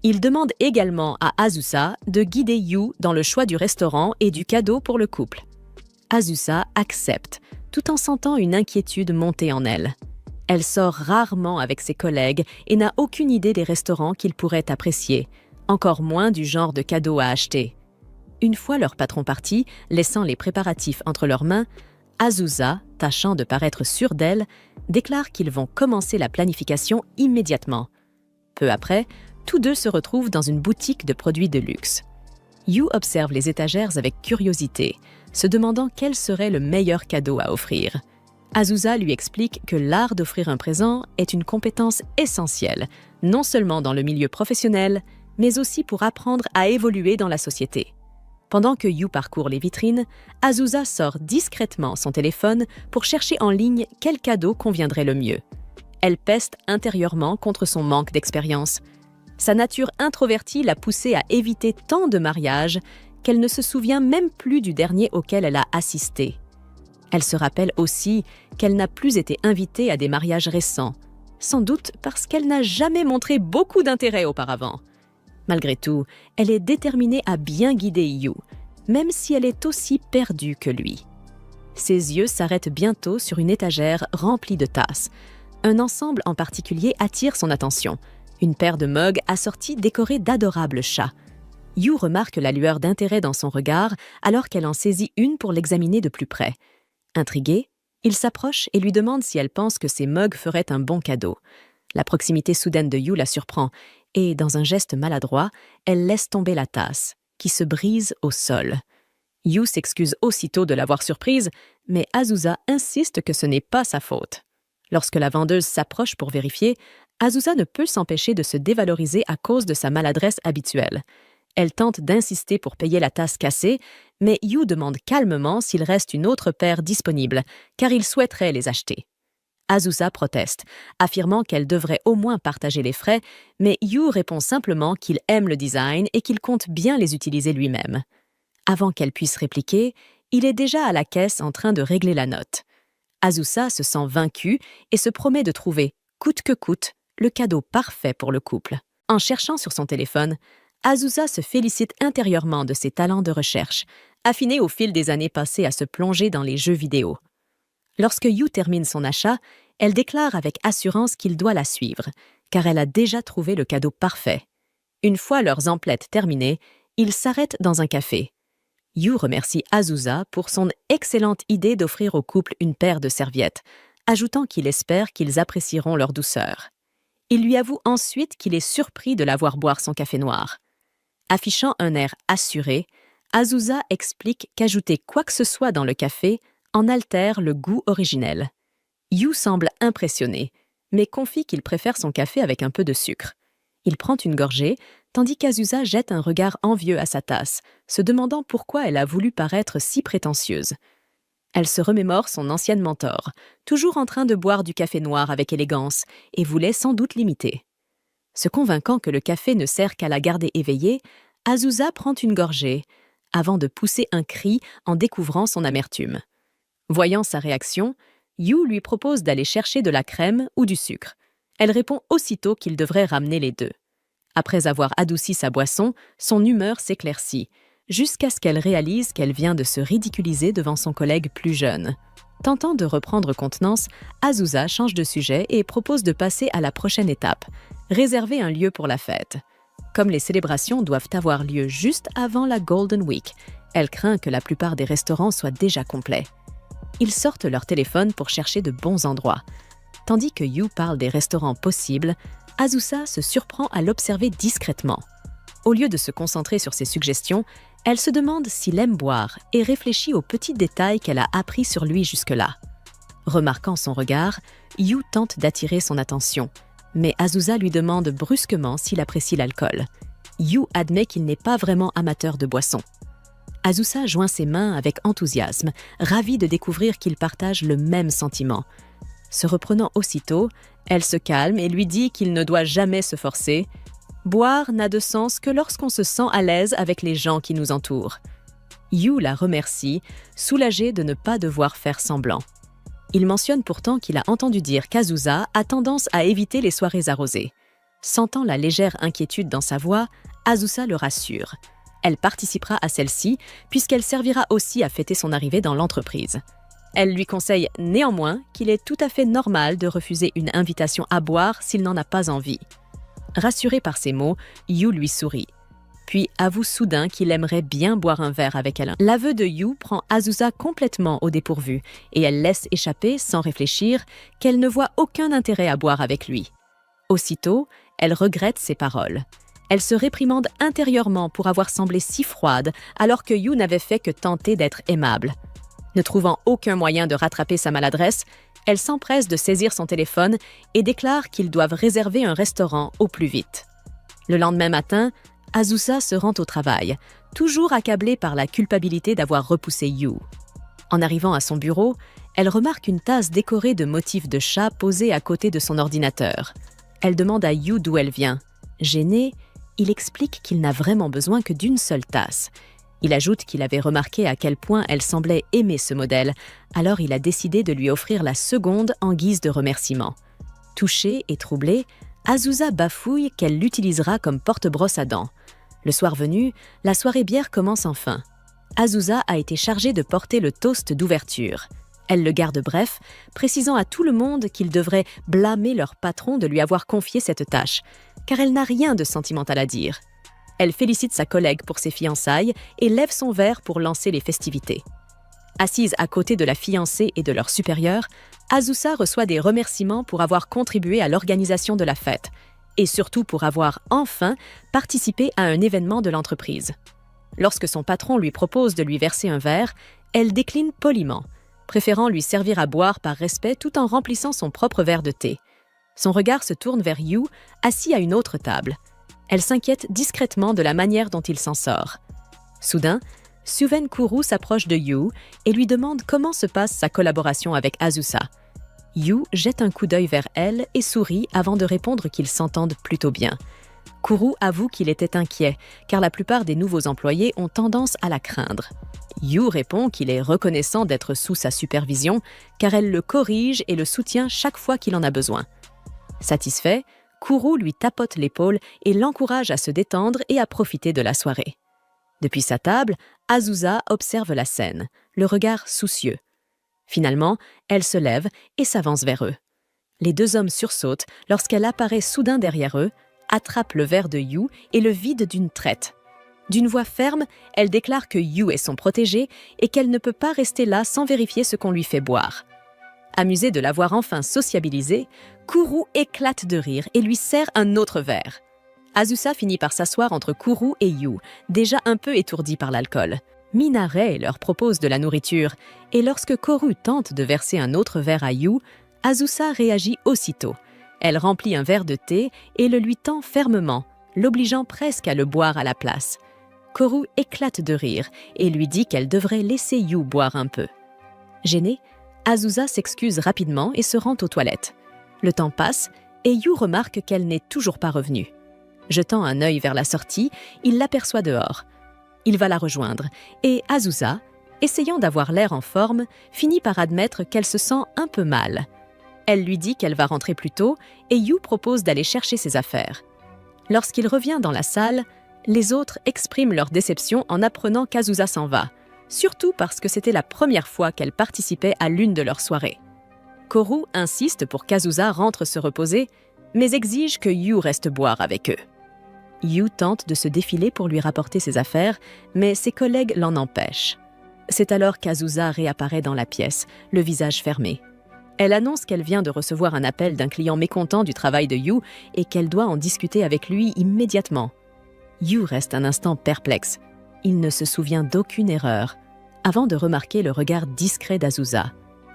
Il demande également à Azusa de guider Yu dans le choix du restaurant et du cadeau pour le couple. Azusa accepte, tout en sentant une inquiétude monter en elle. Elle sort rarement avec ses collègues et n'a aucune idée des restaurants qu'ils pourraient apprécier, encore moins du genre de cadeaux à acheter. Une fois leur patron parti, laissant les préparatifs entre leurs mains, Azusa, tâchant de paraître sûre d'elle, déclare qu'ils vont commencer la planification immédiatement. Peu après, tous deux se retrouvent dans une boutique de produits de luxe. Yu observe les étagères avec curiosité, se demandant quel serait le meilleur cadeau à offrir. Azusa lui explique que l'art d'offrir un présent est une compétence essentielle, non seulement dans le milieu professionnel, mais aussi pour apprendre à évoluer dans la société. Pendant que Yu parcourt les vitrines, Azusa sort discrètement son téléphone pour chercher en ligne quel cadeau conviendrait le mieux. Elle peste intérieurement contre son manque d'expérience. Sa nature introvertie l'a poussée à éviter tant de mariages qu'elle ne se souvient même plus du dernier auquel elle a assisté. Elle se rappelle aussi qu'elle n'a plus été invitée à des mariages récents, sans doute parce qu'elle n'a jamais montré beaucoup d'intérêt auparavant. Malgré tout, elle est déterminée à bien guider Yu, même si elle est aussi perdue que lui. Ses yeux s'arrêtent bientôt sur une étagère remplie de tasses. Un ensemble en particulier attire son attention, une paire de mugs assortis décorés d'adorables chats. Yu remarque la lueur d'intérêt dans son regard alors qu'elle en saisit une pour l'examiner de plus près. Intrigué, il s'approche et lui demande si elle pense que ces mugs feraient un bon cadeau. La proximité soudaine de Yu la surprend et, dans un geste maladroit, elle laisse tomber la tasse, qui se brise au sol. Yu s'excuse aussitôt de l'avoir surprise, mais Azusa insiste que ce n'est pas sa faute. Lorsque la vendeuse s'approche pour vérifier, Azusa ne peut s'empêcher de se dévaloriser à cause de sa maladresse habituelle. Elle tente d'insister pour payer la tasse cassée, mais Yu demande calmement s'il reste une autre paire disponible, car il souhaiterait les acheter. Azusa proteste, affirmant qu'elle devrait au moins partager les frais, mais Yu répond simplement qu'il aime le design et qu'il compte bien les utiliser lui-même. Avant qu'elle puisse répliquer, il est déjà à la caisse en train de régler la note. Azusa se sent vaincue et se promet de trouver, coûte que coûte, le cadeau parfait pour le couple. En cherchant sur son téléphone, Azusa se félicite intérieurement de ses talents de recherche, affinés au fil des années passées à se plonger dans les jeux vidéo. Lorsque Yu termine son achat, elle déclare avec assurance qu'il doit la suivre, car elle a déjà trouvé le cadeau parfait. Une fois leurs emplettes terminées, ils s'arrêtent dans un café. Yu remercie Azusa pour son excellente idée d'offrir au couple une paire de serviettes, ajoutant qu'il espère qu'ils apprécieront leur douceur. Il lui avoue ensuite qu'il est surpris de la voir boire son café noir. Affichant un air assuré, Azusa explique qu'ajouter quoi que ce soit dans le café en altère le goût originel. Yu semble impressionné, mais confie qu'il préfère son café avec un peu de sucre. Il prend une gorgée, tandis qu'Azusa jette un regard envieux à sa tasse, se demandant pourquoi elle a voulu paraître si prétentieuse. Elle se remémore son ancienne mentor, toujours en train de boire du café noir avec élégance, et voulait sans doute l'imiter. Se convainquant que le café ne sert qu'à la garder éveillée, Azusa prend une gorgée, avant de pousser un cri en découvrant son amertume. Voyant sa réaction, Yu lui propose d'aller chercher de la crème ou du sucre. Elle répond aussitôt qu'il devrait ramener les deux. Après avoir adouci sa boisson, son humeur s'éclaircit, jusqu'à ce qu'elle réalise qu'elle vient de se ridiculiser devant son collègue plus jeune. Tentant de reprendre contenance, Azusa change de sujet et propose de passer à la prochaine étape, réserver un lieu pour la fête. Comme les célébrations doivent avoir lieu juste avant la Golden Week, elle craint que la plupart des restaurants soient déjà complets. Ils sortent leur téléphone pour chercher de bons endroits. Tandis que Yu parle des restaurants possibles, Azusa se surprend à l'observer discrètement. Au lieu de se concentrer sur ses suggestions, elle se demande s'il aime boire et réfléchit aux petits détails qu'elle a appris sur lui jusque-là. Remarquant son regard, Yu tente d'attirer son attention, mais Azusa lui demande brusquement s'il apprécie l'alcool. Yu admet qu'il n'est pas vraiment amateur de boissons. Azusa joint ses mains avec enthousiasme, ravie de découvrir qu'ils partagent le même sentiment. Se reprenant aussitôt, elle se calme et lui dit qu'il ne doit jamais se forcer. Boire n'a de sens que lorsqu'on se sent à l'aise avec les gens qui nous entourent. Yu la remercie, soulagé de ne pas devoir faire semblant. Il mentionne pourtant qu'il a entendu dire qu'Azusa a tendance à éviter les soirées arrosées. Sentant la légère inquiétude dans sa voix, Azusa le rassure. Elle participera à celle-ci puisqu'elle servira aussi à fêter son arrivée dans l'entreprise. Elle lui conseille néanmoins qu'il est tout à fait normal de refuser une invitation à boire s'il n'en a pas envie. Rassuré par ces mots, Yu lui sourit, puis avoue soudain qu'il aimerait bien boire un verre avec elle. L'aveu de Yu prend Azusa complètement au dépourvu et elle laisse échapper, sans réfléchir, qu'elle ne voit aucun intérêt à boire avec lui. Aussitôt, elle regrette ses paroles. Elle se réprimande intérieurement pour avoir semblé si froide alors que Yu n'avait fait que tenter d'être aimable. Ne trouvant aucun moyen de rattraper sa maladresse, elle s'empresse de saisir son téléphone et déclare qu'ils doivent réserver un restaurant au plus vite. Le lendemain matin, Azusa se rend au travail, toujours accablée par la culpabilité d'avoir repoussé Yu. En arrivant à son bureau, elle remarque une tasse décorée de motifs de chat posée à côté de son ordinateur. Elle demande à Yu d'où elle vient. Gêné, il explique qu'il n'a vraiment besoin que d'une seule tasse. Il ajoute qu'il avait remarqué à quel point elle semblait aimer ce modèle, alors il a décidé de lui offrir la seconde en guise de remerciement. Touchée et troublée, Azusa bafouille qu'elle l'utilisera comme porte-brosse à dents. Le soir venu, la soirée bière commence enfin. Azusa a été chargée de porter le toast d'ouverture. Elle le garde bref, précisant à tout le monde qu'ils devraient blâmer leur patron de lui avoir confié cette tâche, car elle n'a rien de sentimental à dire. Elle félicite sa collègue pour ses fiançailles et lève son verre pour lancer les festivités. Assise à côté de la fiancée et de leur supérieur, Azusa reçoit des remerciements pour avoir contribué à l'organisation de la fête et surtout pour avoir enfin participé à un événement de l'entreprise. Lorsque son patron lui propose de lui verser un verre, elle décline poliment, préférant lui servir à boire par respect tout en remplissant son propre verre de thé. Son regard se tourne vers Yu, assis à une autre table. Elle s'inquiète discrètement de la manière dont il s'en sort. Soudain, Suven Kuru s'approche de Yu et lui demande comment se passe sa collaboration avec Azusa. Yu jette un coup d'œil vers elle et sourit avant de répondre qu'ils s'entendent plutôt bien. Kuru avoue qu'il était inquiet, car la plupart des nouveaux employés ont tendance à la craindre. Yu répond qu'il est reconnaissant d'être sous sa supervision, car elle le corrige et le soutient chaque fois qu'il en a besoin. Satisfait, Kuru lui tapote l'épaule et l'encourage à se détendre et à profiter de la soirée. Depuis sa table, Azusa observe la scène, le regard soucieux. Finalement, elle se lève et s'avance vers eux. Les deux hommes sursautent lorsqu'elle apparaît soudain derrière eux, attrape le verre de Yu et le vide d'une traite. D'une voix ferme, elle déclare que Yu est son protégé et qu'elle ne peut pas rester là sans vérifier ce qu'on lui fait boire. Amusée de l'avoir enfin sociabilisé, Kuru éclate de rire et lui sert un autre verre. Azusa finit par s'asseoir entre Kuru et Yu, déjà un peu étourdis par l'alcool. Minaret leur propose de la nourriture, et lorsque Kuru tente de verser un autre verre à Yu, Azusa réagit aussitôt. Elle remplit un verre de thé et le lui tend fermement, l'obligeant presque à le boire à la place. Kuru éclate de rire et lui dit qu'elle devrait laisser Yu boire un peu. Gênée, Azusa s'excuse rapidement et se rend aux toilettes. Le temps passe et Yu remarque qu'elle n'est toujours pas revenue. Jetant un œil vers la sortie, il l'aperçoit dehors. Il va la rejoindre et Azusa, essayant d'avoir l'air en forme, finit par admettre qu'elle se sent un peu mal. Elle lui dit qu'elle va rentrer plus tôt et Yu propose d'aller chercher ses affaires. Lorsqu'il revient dans la salle, les autres expriment leur déception en apprenant qu'Azusa s'en va, surtout parce que c'était la première fois qu'elle participait à l'une de leurs soirées. Kuru insiste pour qu'Azusa rentre se reposer, mais exige que Yu reste boire avec eux. Yu tente de se défiler pour lui rapporter ses affaires, mais ses collègues l'en empêchent. C'est alors qu'Azusa réapparaît dans la pièce, le visage fermé. Elle annonce qu'elle vient de recevoir un appel d'un client mécontent du travail de Yu et qu'elle doit en discuter avec lui immédiatement. Yu reste un instant perplexe. Il ne se souvient d'aucune erreur, avant de remarquer le regard discret d'Azusa.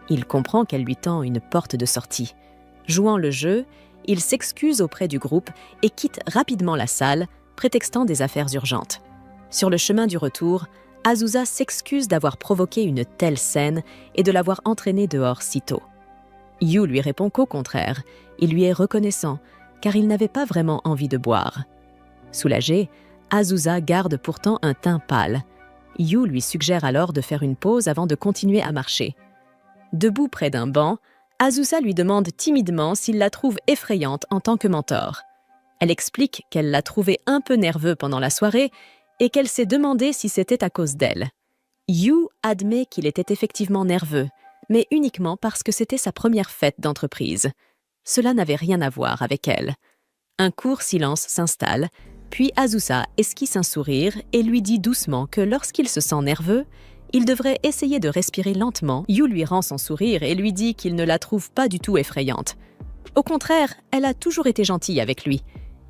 Il comprend qu'elle lui tend une porte de sortie. Jouant le jeu, il s'excuse auprès du groupe et quitte rapidement la salle, prétextant des affaires urgentes. Sur le chemin du retour, Azusa s'excuse d'avoir provoqué une telle scène et de l'avoir entraînée dehors si tôt. Yu lui répond qu'au contraire, il lui est reconnaissant, car il n'avait pas vraiment envie de boire. Soulagée, Azusa garde pourtant un teint pâle. Yu lui suggère alors de faire une pause avant de continuer à marcher. Debout près d'un banc, Azusa lui demande timidement s'il la trouve effrayante en tant que mentor. Elle explique qu'elle l'a trouvé un peu nerveux pendant la soirée et qu'elle s'est demandé si c'était à cause d'elle. Yu admet qu'il était effectivement nerveux, mais uniquement parce que c'était sa première fête d'entreprise. Cela n'avait rien à voir avec elle. Un court silence s'installe, puis Azusa esquisse un sourire et lui dit doucement que lorsqu'il se sent nerveux, il devrait essayer de respirer lentement. Yu lui rend son sourire et lui dit qu'il ne la trouve pas du tout effrayante. Au contraire, elle a toujours été gentille avec lui.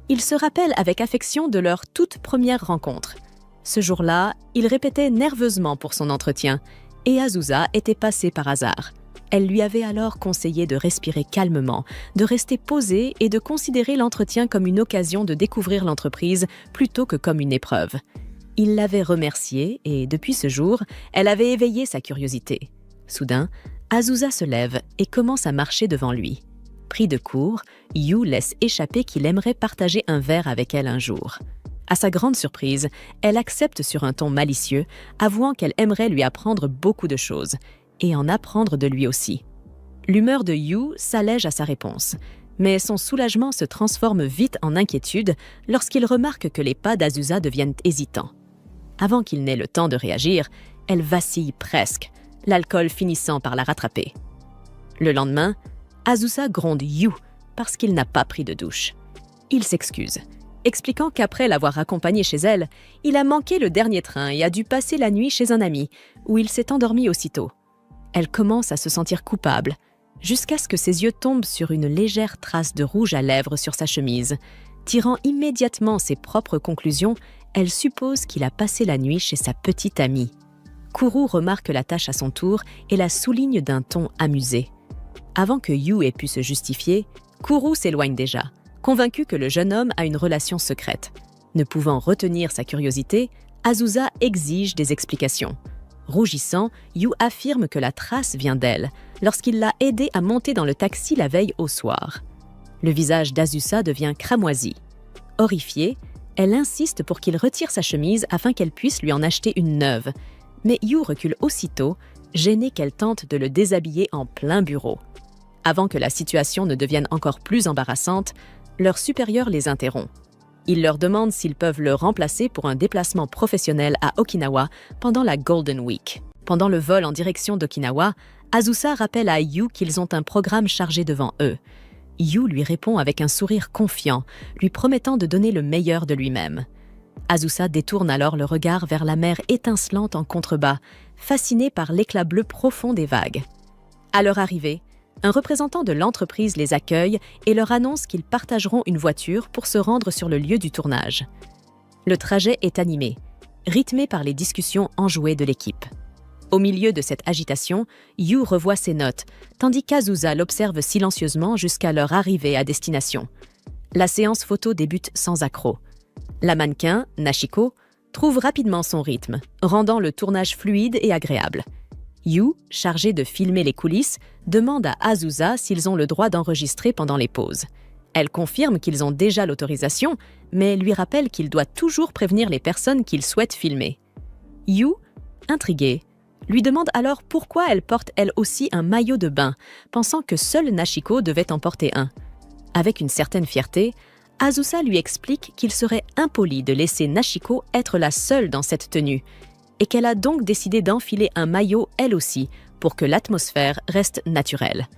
Il se rappelle avec affection de leur toute première rencontre. Ce jour-là, il répétait nerveusement pour son entretien, et Azusa était passée par hasard. Elle lui avait alors conseillé de respirer calmement, de rester posée et de considérer l'entretien comme une occasion de découvrir l'entreprise plutôt que comme une épreuve. Il l'avait remerciée et, depuis ce jour, elle avait éveillé sa curiosité. Soudain, Azusa se lève et commence à marcher devant lui. Pris de court, Yu laisse échapper qu'il aimerait partager un verre avec elle un jour. À sa grande surprise, elle accepte sur un ton malicieux, avouant qu'elle aimerait lui apprendre beaucoup de choses, et en apprendre de lui aussi. L'humeur de Yu s'allège à sa réponse, mais son soulagement se transforme vite en inquiétude lorsqu'il remarque que les pas d'Azusa deviennent hésitants. Avant qu'il n'ait le temps de réagir, elle vacille presque, l'alcool finissant par la rattraper. Le lendemain, Azusa gronde Yu parce qu'il n'a pas pris de douche. Il s'excuse, expliquant qu'après l'avoir accompagné chez elle, il a manqué le dernier train et a dû passer la nuit chez un ami, où il s'est endormi aussitôt. Elle commence à se sentir coupable, jusqu'à ce que ses yeux tombent sur une légère trace de rouge à lèvres sur sa chemise. Tirant immédiatement ses propres conclusions, elle suppose qu'il a passé la nuit chez sa petite amie. Kuru remarque la tâche à son tour et la souligne d'un ton amusé. Avant que Yu ait pu se justifier, Kuru s'éloigne déjà, convaincu que le jeune homme a une relation secrète. Ne pouvant retenir sa curiosité, Azusa exige des explications. Rougissant, Yu affirme que la trace vient d'elle, lorsqu'il l'a aidée à monter dans le taxi la veille au soir. Le visage d'Azusa devient cramoisi. Horrifiée, elle insiste pour qu'il retire sa chemise afin qu'elle puisse lui en acheter une neuve. Mais Yu recule aussitôt, gênée qu'elle tente de le déshabiller en plein bureau. Avant que la situation ne devienne encore plus embarrassante, leur supérieur les interrompt. Il leur demande s'ils peuvent le remplacer pour un déplacement professionnel à Okinawa pendant la Golden Week. Pendant le vol en direction d'Okinawa, Azusa rappelle à Yu qu'ils ont un programme chargé devant eux. Yu lui répond avec un sourire confiant, lui promettant de donner le meilleur de lui-même. Azusa détourne alors le regard vers la mer étincelante en contrebas, fascinée par l'éclat bleu profond des vagues. À leur arrivée, un représentant de l'entreprise les accueille et leur annonce qu'ils partageront une voiture pour se rendre sur le lieu du tournage. Le trajet est animé, rythmé par les discussions enjouées de l'équipe. Au milieu de cette agitation, Yu revoit ses notes, tandis qu'Azusa l'observe silencieusement jusqu'à leur arrivée à destination. La séance photo débute sans accroc. La mannequin, Nashiko, trouve rapidement son rythme, rendant le tournage fluide et agréable. Yu, chargé de filmer les coulisses, demande à Azusa s'ils ont le droit d'enregistrer pendant les pauses. Elle confirme qu'ils ont déjà l'autorisation, mais lui rappelle qu'il doit toujours prévenir les personnes qu'il souhaite filmer. Yu, intriguée, lui demande alors pourquoi elle porte elle aussi un maillot de bain, pensant que seule Nashiko devait en porter un. Avec une certaine fierté, Azusa lui explique qu'il serait impoli de laisser Nashiko être la seule dans cette tenue, et qu'elle a donc décidé d'enfiler un maillot elle aussi, pour que l'atmosphère reste naturelle.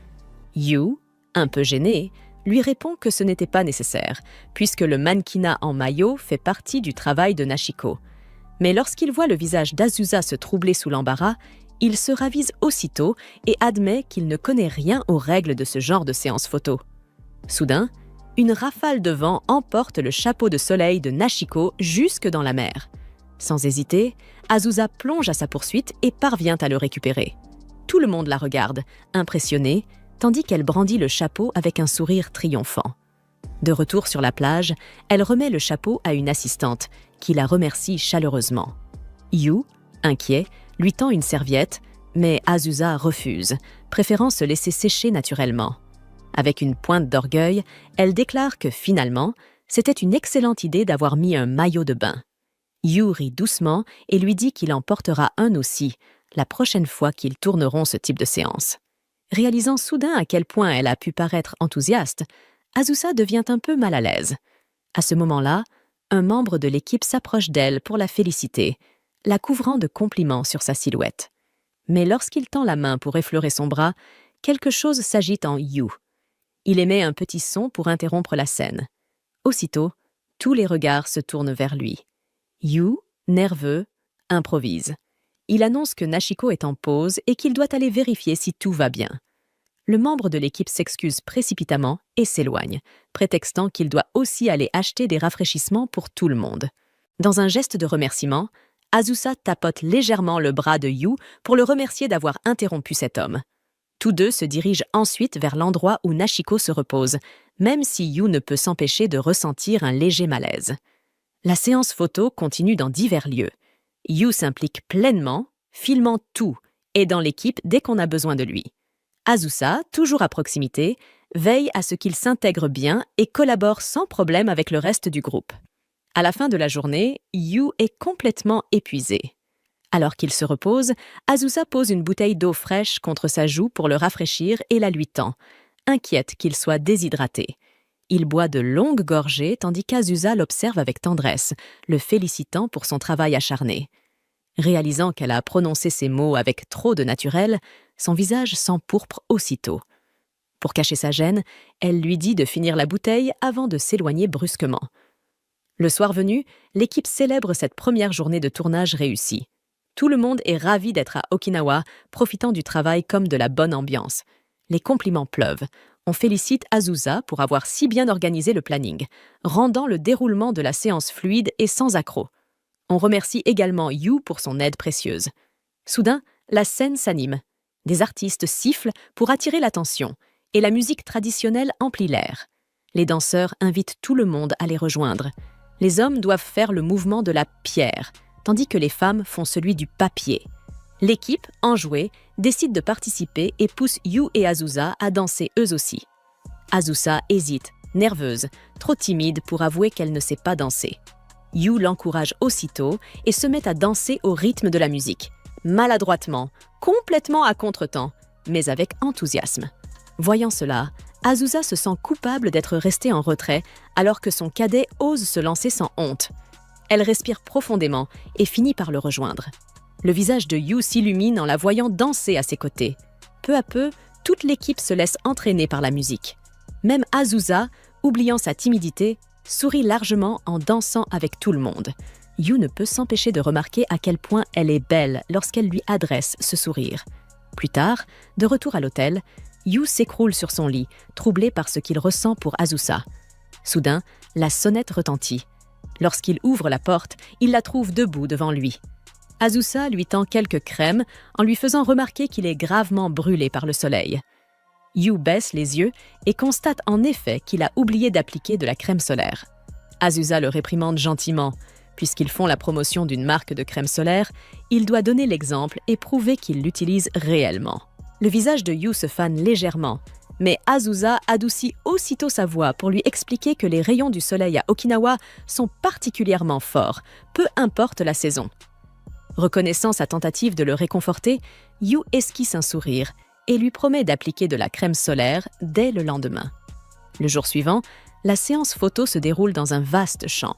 Yu, un peu gênée, lui répond que ce n'était pas nécessaire, puisque le mannequinat en maillot fait partie du travail de Nashiko. Mais lorsqu'il voit le visage d'Azusa se troubler sous l'embarras, il se ravise aussitôt et admet qu'il ne connaît rien aux règles de ce genre de séance photo. Soudain, une rafale de vent emporte le chapeau de soleil de Nashiko jusque dans la mer. Sans hésiter, Azusa plonge à sa poursuite et parvient à le récupérer. Tout le monde la regarde, impressionné, tandis qu'elle brandit le chapeau avec un sourire triomphant. De retour sur la plage, elle remet le chapeau à une assistante, qui la remercie chaleureusement. Yu, inquiet, lui tend une serviette, mais Azusa refuse, préférant se laisser sécher naturellement. Avec une pointe d'orgueil, elle déclare que finalement, c'était une excellente idée d'avoir mis un maillot de bain. Yu rit doucement et lui dit qu'il en portera un aussi, la prochaine fois qu'ils tourneront ce type de séance. Réalisant soudain à quel point elle a pu paraître enthousiaste, Azusa devient un peu mal à l'aise. À ce moment-là, un membre de l'équipe s'approche d'elle pour la féliciter, la couvrant de compliments sur sa silhouette. Mais lorsqu'il tend la main pour effleurer son bras, quelque chose s'agite en Yu. Il émet un petit son pour interrompre la scène. Aussitôt, tous les regards se tournent vers lui. Yu, nerveux, improvise. Il annonce que Nashiko est en pause et qu'il doit aller vérifier si tout va bien. Le membre de l'équipe s'excuse précipitamment et s'éloigne, prétextant qu'il doit aussi aller acheter des rafraîchissements pour tout le monde. Dans un geste de remerciement, Azusa tapote légèrement le bras de Yu pour le remercier d'avoir interrompu cet homme. Tous deux se dirigent ensuite vers l'endroit où Nashiko se repose, même si Yu ne peut s'empêcher de ressentir un léger malaise. La séance photo continue dans divers lieux. Yu s'implique pleinement, filmant tout, aidant l'équipe dès qu'on a besoin de lui. Azusa, toujours à proximité, veille à ce qu'il s'intègre bien et collabore sans problème avec le reste du groupe. À la fin de la journée, Yu est complètement épuisé. Alors qu'il se repose, Azusa pose une bouteille d'eau fraîche contre sa joue pour le rafraîchir et la lui tend, inquiète qu'il soit déshydraté. Il boit de longues gorgées tandis qu'Azusa l'observe avec tendresse, le félicitant pour son travail acharné. Réalisant qu'elle a prononcé ces mots avec trop de naturel, son visage s'empourpre aussitôt. Pour cacher sa gêne, elle lui dit de finir la bouteille avant de s'éloigner brusquement. Le soir venu, l'équipe célèbre cette première journée de tournage réussie. Tout le monde est ravi d'être à Okinawa, profitant du travail comme de la bonne ambiance. Les compliments pleuvent. On félicite Azusa pour avoir si bien organisé le planning, rendant le déroulement de la séance fluide et sans accroc. On remercie également Yu pour son aide précieuse. Soudain, la scène s'anime. Des artistes sifflent pour attirer l'attention, et la musique traditionnelle emplit l'air. Les danseurs invitent tout le monde à les rejoindre. Les hommes doivent faire le mouvement de la pierre, tandis que les femmes font celui du papier. L'équipe, enjouée, décide de participer et pousse Yu et Azusa à danser eux aussi. Azusa hésite, nerveuse, trop timide pour avouer qu'elle ne sait pas danser. Yu l'encourage aussitôt et se met à danser au rythme de la musique, maladroitement, complètement à contretemps, mais avec enthousiasme. Voyant cela, Azusa se sent coupable d'être restée en retrait alors que son cadet ose se lancer sans honte. Elle respire profondément et finit par le rejoindre. Le visage de Yu s'illumine en la voyant danser à ses côtés. Peu à peu, toute l'équipe se laisse entraîner par la musique. Même Azusa, oubliant sa timidité, sourit largement en dansant avec tout le monde. Yu ne peut s'empêcher de remarquer à quel point elle est belle lorsqu'elle lui adresse ce sourire. Plus tard, de retour à l'hôtel, Yu s'écroule sur son lit, troublé par ce qu'il ressent pour Azusa. Soudain, la sonnette retentit. Lorsqu'il ouvre la porte, il la trouve debout devant lui. Azusa lui tend quelques crèmes en lui faisant remarquer qu'il est gravement brûlé par le soleil. Yu baisse les yeux et constate en effet qu'il a oublié d'appliquer de la crème solaire. Azusa le réprimande gentiment. Puisqu'ils font la promotion d'une marque de crème solaire, il doit donner l'exemple et prouver qu'il l'utilise réellement. Le visage de Yu se fane légèrement, mais Azusa adoucit aussitôt sa voix pour lui expliquer que les rayons du soleil à Okinawa sont particulièrement forts, peu importe la saison. Reconnaissant sa tentative de le réconforter, Yu esquisse un sourire et lui promet d'appliquer de la crème solaire dès le lendemain. Le jour suivant, la séance photo se déroule dans un vaste champ.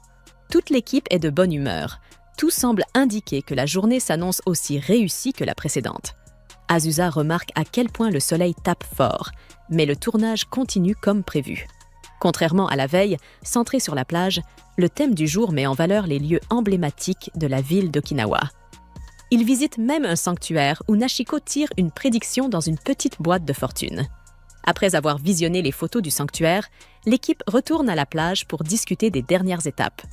Toute l'équipe est de bonne humeur. Tout semble indiquer que la journée s'annonce aussi réussie que la précédente. Azusa remarque à quel point le soleil tape fort, mais le tournage continue comme prévu. Contrairement à la veille, centré sur la plage, le thème du jour met en valeur les lieux emblématiques de la ville d'Okinawa. Il visite même un sanctuaire où Nashiko tire une prédiction dans une petite boîte de fortune. Après avoir visionné les photos du sanctuaire, l'équipe retourne à la plage pour discuter des dernières étapes.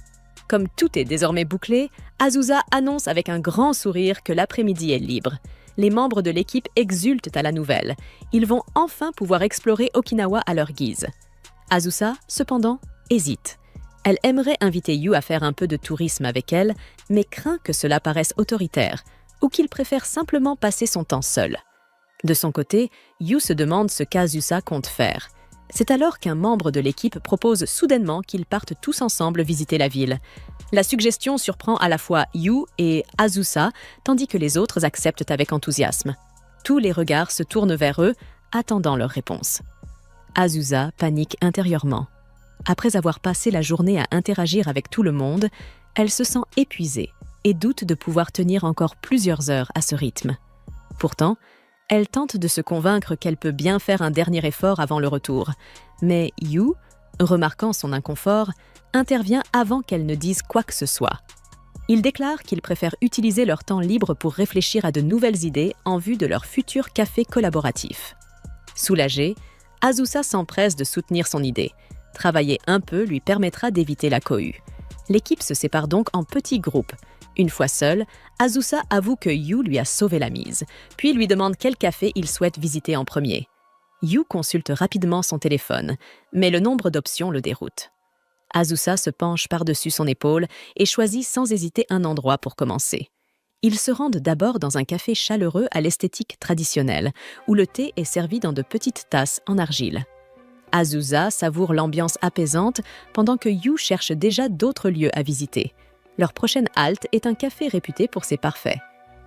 Comme tout est désormais bouclé, Azusa annonce avec un grand sourire que l'après-midi est libre. Les membres de l'équipe exultent à la nouvelle. Ils vont enfin pouvoir explorer Okinawa à leur guise. Azusa, cependant, hésite. Elle aimerait inviter Yu à faire un peu de tourisme avec elle, mais craint que cela paraisse autoritaire, ou qu'il préfère simplement passer son temps seul. De son côté, Yu se demande ce qu'Azusa compte faire. C'est alors qu'un membre de l'équipe propose soudainement qu'ils partent tous ensemble visiter la ville. La suggestion surprend à la fois Yu et Azusa, tandis que les autres acceptent avec enthousiasme. Tous les regards se tournent vers eux, attendant leur réponse. Azusa panique intérieurement. Après avoir passé la journée à interagir avec tout le monde, elle se sent épuisée et doute de pouvoir tenir encore plusieurs heures à ce rythme. Pourtant, elle tente de se convaincre qu'elle peut bien faire un dernier effort avant le retour. Mais Yu, remarquant son inconfort, intervient avant qu'elle ne dise quoi que ce soit. Il déclare qu'ils préfèrent utiliser leur temps libre pour réfléchir à de nouvelles idées en vue de leur futur café collaboratif. Soulagée, Azusa s'empresse de soutenir son idée. Travailler un peu lui permettra d'éviter la cohue. L'équipe se sépare donc en petits groupes. Une fois seule, Azusa avoue que Yu lui a sauvé la mise, puis lui demande quel café il souhaite visiter en premier. Yu consulte rapidement son téléphone, mais le nombre d'options le déroute. Azusa se penche par-dessus son épaule et choisit sans hésiter un endroit pour commencer. Ils se rendent d'abord dans un café chaleureux à l'esthétique traditionnelle, où le thé est servi dans de petites tasses en argile. Azusa savoure l'ambiance apaisante pendant que Yu cherche déjà d'autres lieux à visiter. Leur prochaine halte est un café réputé pour ses parfaits.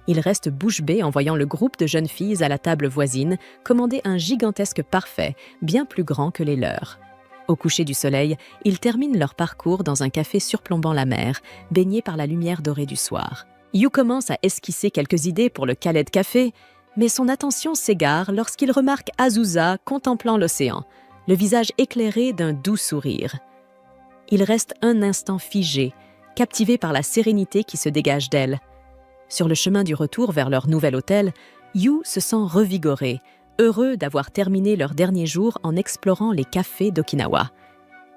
Il reste bouche bée en voyant le groupe de jeunes filles à la table voisine commander un gigantesque parfait, bien plus grand que les leurs. Au coucher du soleil, ils terminent leur parcours dans un café surplombant la mer, baigné par la lumière dorée du soir. Yu commence à esquisser quelques idées pour le Khaled Café, mais son attention s'égare lorsqu'il remarque Azusa contemplant l'océan, le visage éclairé d'un doux sourire. Il reste un instant figé, captivé par la sérénité qui se dégage d'elle. Sur le chemin du retour vers leur nouvel hôtel, Yu se sent revigoré, heureux d'avoir terminé leur dernier jour en explorant les cafés d'Okinawa.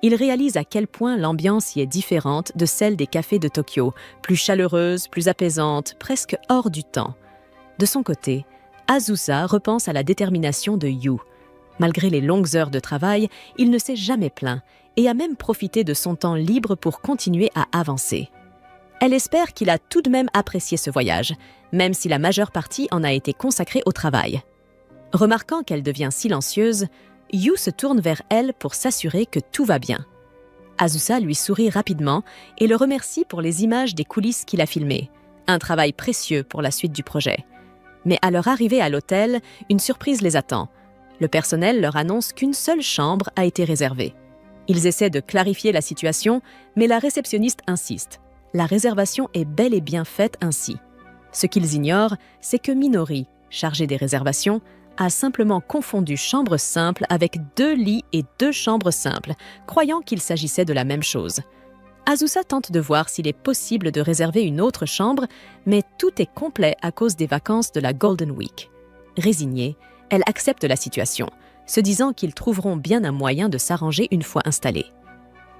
Il réalise à quel point l'ambiance y est différente de celle des cafés de Tokyo, plus chaleureuse, plus apaisante, presque hors du temps. De son côté, Azusa repense à la détermination de Yu. Malgré les longues heures de travail, il ne s'est jamais plaint et a même profité de son temps libre pour continuer à avancer. Elle espère qu'il a tout de même apprécié ce voyage, même si la majeure partie en a été consacrée au travail. Remarquant qu'elle devient silencieuse, Yu se tourne vers elle pour s'assurer que tout va bien. Azusa lui sourit rapidement et le remercie pour les images des coulisses qu'il a filmées, un travail précieux pour la suite du projet. Mais à leur arrivée à l'hôtel, une surprise les attend. Le personnel leur annonce qu'une seule chambre a été réservée. Ils essaient de clarifier la situation, mais la réceptionniste insiste. La réservation est bel et bien faite ainsi. Ce qu'ils ignorent, c'est que Minori, chargée des réservations, a simplement confondu chambre simple avec 2 lits et 2 chambres simples, croyant qu'il s'agissait de la même chose. Azusa tente de voir s'il est possible de réserver une autre chambre, mais tout est complet à cause des vacances de la Golden Week. Résignée, elle accepte la situation, se disant qu'ils trouveront bien un moyen de s'arranger une fois installés.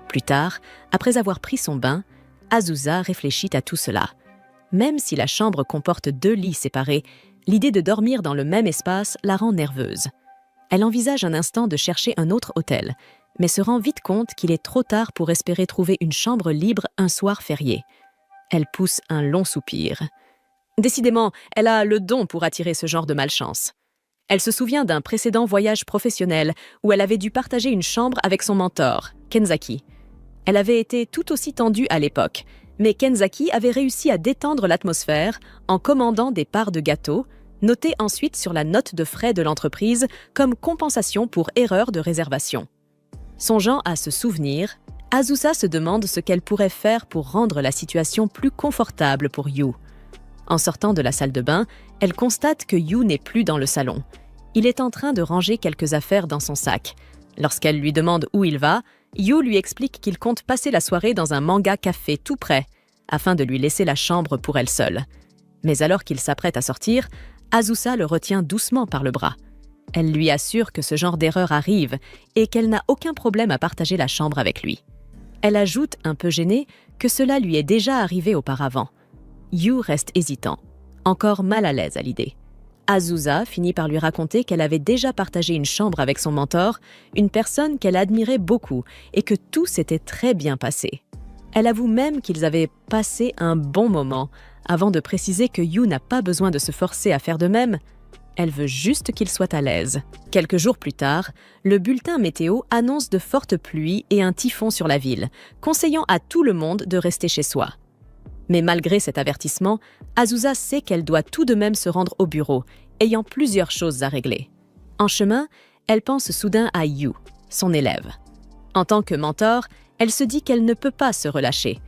Plus tard, après avoir pris son bain, Azusa réfléchit à tout cela. Même si la chambre comporte 2 lits séparés, l'idée de dormir dans le même espace la rend nerveuse. Elle envisage un instant de chercher un autre hôtel, mais se rend vite compte qu'il est trop tard pour espérer trouver une chambre libre un soir férié. Elle pousse un long soupir. Décidément, elle a le don pour attirer ce genre de malchance. Elle se souvient d'un précédent voyage professionnel où elle avait dû partager une chambre avec son mentor, Kenzaki. Elle avait été tout aussi tendue à l'époque, mais Kenzaki avait réussi à détendre l'atmosphère en commandant des parts de gâteau, notées ensuite sur la note de frais de l'entreprise comme compensation pour erreur de réservation. Songeant à ce souvenir, Azusa se demande ce qu'elle pourrait faire pour rendre la situation plus confortable pour Yu. En sortant de la salle de bain, elle constate que Yu n'est plus dans le salon. Il est en train de ranger quelques affaires dans son sac. Lorsqu'elle lui demande où il va, Yu lui explique qu'il compte passer la soirée dans un manga café tout près, afin de lui laisser la chambre pour elle seule. Mais alors qu'il s'apprête à sortir, Azusa le retient doucement par le bras. Elle lui assure que ce genre d'erreur arrive et qu'elle n'a aucun problème à partager la chambre avec lui. Elle ajoute, un peu gênée, que cela lui est déjà arrivé auparavant. Yu reste hésitant, encore mal à l'aise à l'idée. Azusa finit par lui raconter qu'elle avait déjà partagé une chambre avec son mentor, une personne qu'elle admirait beaucoup et que tout s'était très bien passé. Elle avoue même qu'ils avaient passé un bon moment, avant de préciser que Yu n'a pas besoin de se forcer à faire de même. Elle veut juste qu'il soit à l'aise. Quelques jours plus tard, le bulletin météo annonce de fortes pluies et un typhon sur la ville, conseillant à tout le monde de rester chez soi. Mais malgré cet avertissement, Azusa sait qu'elle doit tout de même se rendre au bureau, ayant plusieurs choses à régler. En chemin, elle pense soudain à Yu, son élève. En tant que mentor, elle se dit qu'elle ne peut pas se relâcher.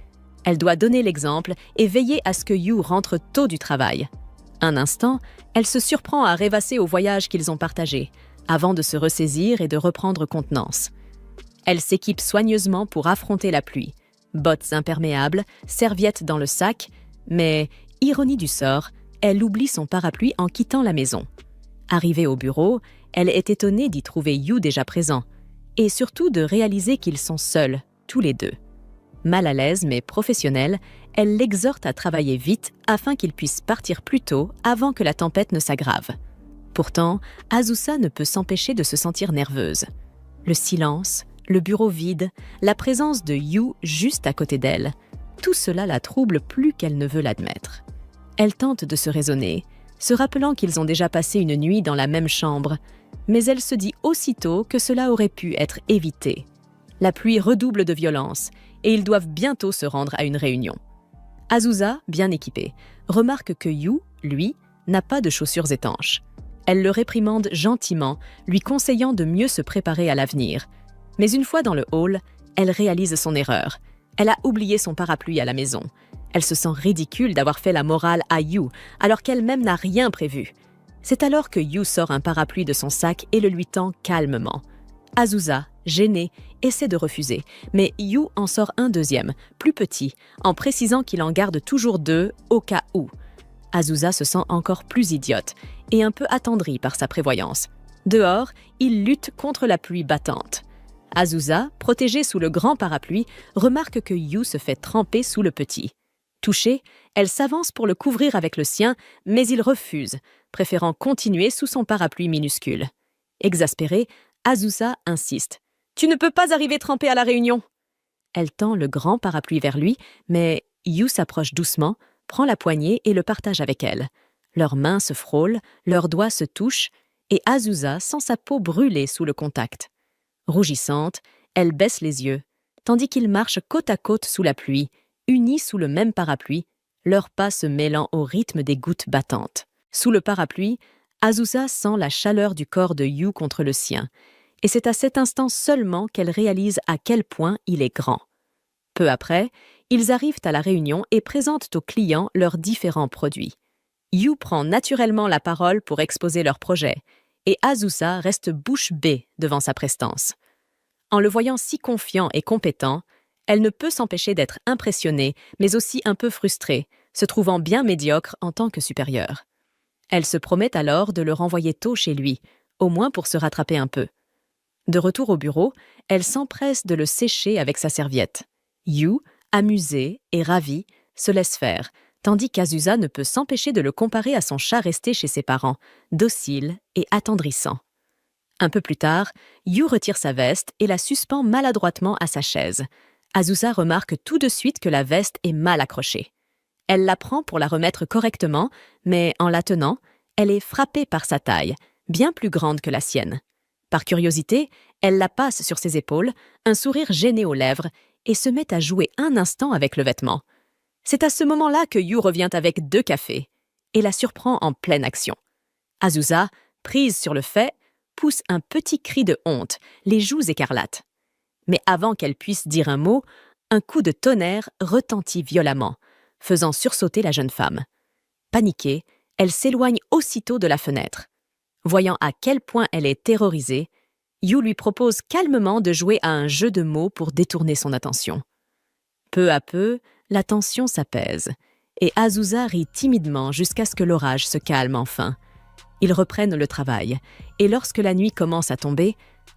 Elle doit donner l'exemple et veiller à ce que Yu rentre tôt du travail. Un instant, elle se surprend à rêvasser au voyage qu'ils ont partagé, avant de se ressaisir et de reprendre contenance. Elle s'équipe soigneusement pour affronter la pluie. Bottes imperméables, serviettes dans le sac, mais, ironie du sort, elle oublie son parapluie en quittant la maison. Arrivée au bureau, elle est étonnée d'y trouver Yu déjà présent, et surtout de réaliser qu'ils sont seuls, tous les deux. Mal à l'aise mais professionnelle, elle l'exhorte à travailler vite afin qu'il puisse partir plus tôt avant que la tempête ne s'aggrave. Pourtant, Azusa ne peut s'empêcher de se sentir nerveuse. Le silence, le bureau vide, la présence de Yu juste à côté d'elle, tout cela la trouble plus qu'elle ne veut l'admettre. Elle tente de se raisonner, se rappelant qu'ils ont déjà passé une nuit dans la même chambre, mais elle se dit aussitôt que cela aurait pu être évité. La pluie redouble de violence et ils doivent bientôt se rendre à une réunion. Azusa, bien équipée, remarque que Yu, lui, n'a pas de chaussures étanches. Elle le réprimande gentiment, lui conseillant de mieux se préparer à l'avenir. Mais une fois dans le hall, elle réalise son erreur. Elle a oublié son parapluie à la maison. Elle se sent ridicule d'avoir fait la morale à Yu, alors qu'elle-même n'a rien prévu. C'est alors que Yu sort un parapluie de son sac et le lui tend calmement. Azusa, gênée, essaie de refuser, mais Yu en sort un deuxième, plus petit, en précisant qu'il en garde toujours 2 au cas où. Azusa se sent encore plus idiote et un peu attendrie par sa prévoyance. Dehors, il lutte contre la pluie battante. Azusa, protégée sous le grand parapluie, remarque que Yu se fait tremper sous le petit. Touchée, elle s'avance pour le couvrir avec le sien, mais il refuse, préférant continuer sous son parapluie minuscule. Exaspérée, Azusa insiste. « Tu ne peux pas arriver trempée à la réunion !» Elle tend le grand parapluie vers lui, mais Yu s'approche doucement, prend la poignée et le partage avec elle. Leurs mains se frôlent, leurs doigts se touchent, et Azusa sent sa peau brûler sous le contact. Rougissante, elle baisse les yeux, tandis qu'ils marchent côte à côte sous la pluie, unis sous le même parapluie, leurs pas se mêlant au rythme des gouttes battantes. Sous le parapluie, Azusa sent la chaleur du corps de Yu contre le sien, et c'est à cet instant seulement qu'elle réalise à quel point il est grand. Peu après, ils arrivent à la réunion et présentent aux clients leurs différents produits. Yu prend naturellement la parole pour exposer leur projet, et Azusa reste bouche bée devant sa prestance. En le voyant si confiant et compétent, elle ne peut s'empêcher d'être impressionnée, mais aussi un peu frustrée, se trouvant bien médiocre en tant que supérieure. Elle se promet alors de le renvoyer tôt chez lui, au moins pour se rattraper un peu. De retour au bureau, elle s'empresse de le sécher avec sa serviette. Yu, amusé et ravi, se laisse faire, tandis qu'Azusa ne peut s'empêcher de le comparer à son chat resté chez ses parents, docile et attendrissant. Un peu plus tard, Yu retire sa veste et la suspend maladroitement à sa chaise. Azusa remarque tout de suite que la veste est mal accrochée. Elle la prend pour la remettre correctement, mais en la tenant, elle est frappée par sa taille, bien plus grande que la sienne. Par curiosité, elle la passe sur ses épaules, un sourire gêné aux lèvres, et se met à jouer un instant avec le vêtement. C'est à ce moment-là que Yu revient avec 2 cafés et la surprend en pleine action. Azusa, prise sur le fait, pousse un petit cri de honte, les joues écarlates. Mais avant qu'elle puisse dire un mot, un coup de tonnerre retentit violemment, faisant sursauter la jeune femme. Paniquée, elle s'éloigne aussitôt de la fenêtre. Voyant à quel point elle est terrorisée, Yu lui propose calmement de jouer à un jeu de mots pour détourner son attention. Peu à peu, la tension s'apaise, et Azusa rit timidement jusqu'à ce que l'orage se calme enfin. Ils reprennent le travail, et lorsque la nuit commence à tomber,